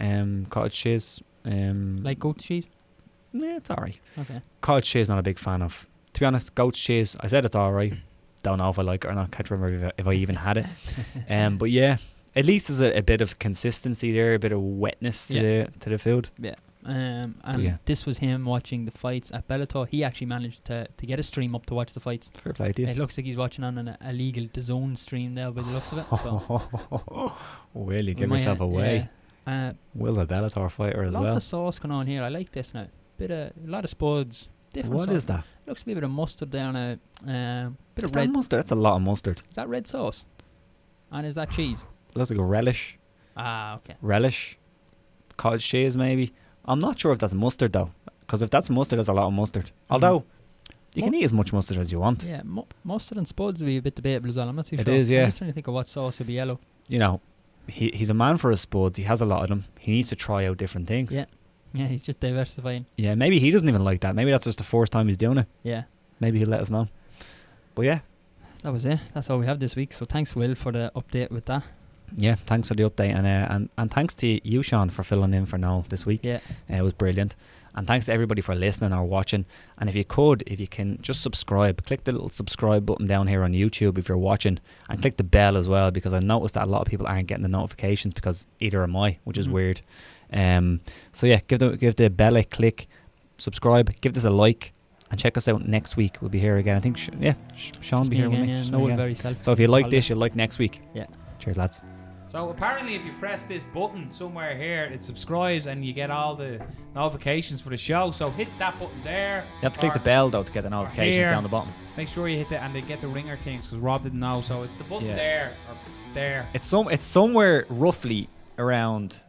cottage cheese. Like goat's cheese? Yeah, it's alright. Okay. Cottage cheese not a big fan of. To be honest, goat's cheese, I said it's alright. Don't know if I like it or not. Can't remember if I even had it. But yeah, at least there's a bit of consistency there, a bit of wetness to the food. Yeah. This was him watching the fights at Bellator. He actually managed to get a stream up to watch the fights. Fair play to you. It looks like he's watching on an illegal DAZN stream there by the looks of it. So. Will you give yourself away? Will a Bellator fighter as well? Lots of sauce going on here. I like this now. A lot of Spuds. Different What sauce. is that? Looks to be a bit of mustard there and a bit is of red. That mustard? That's a lot of mustard. Is that red sauce? And is that cheese? Looks like a relish. Okay. Relish. Cottage cheese maybe. I'm not sure if that's mustard though, because if that's mustard, that's a lot of mustard. Although you can eat as much mustard as you want. Yeah, mustard and Spuds would be a bit debatable as well. I'm not too sure. It is, yeah. I'm just trying to think of what sauce would be yellow. He's a man for his Spuds. He has a lot of them. He needs to try out different things. Yeah, he's just diversifying. Yeah, maybe he doesn't even like that. Maybe that's just the first time he's doing it. Yeah. Maybe he'll let us know. But yeah. That was it. That's all we have this week. So thanks, Will, for the update with that. Yeah, thanks for the update, and thanks to you, Sean, for filling in for Noel this week. Yeah, it was brilliant. And thanks to everybody for listening or watching. And if you can just subscribe, click the little subscribe button down here on YouTube if you're watching, and click the bell as well, because I noticed that a lot of people aren't getting the notifications, because either am I, which is weird. So yeah, give the bell a click, subscribe, give this a like, and check us out next week. We'll be here again. I think Sean will be here with me. Yeah, so if you like this, you'll like next week. Yeah. Cheers, lads. So apparently if you press this button somewhere here, it subscribes and you get all the notifications for the show. So hit that button there. You have to click the bell though to get the notifications down the bottom. Make sure you hit it, and they get the ringer things, because Rob didn't know. So it's the button there or there. It's somewhere roughly around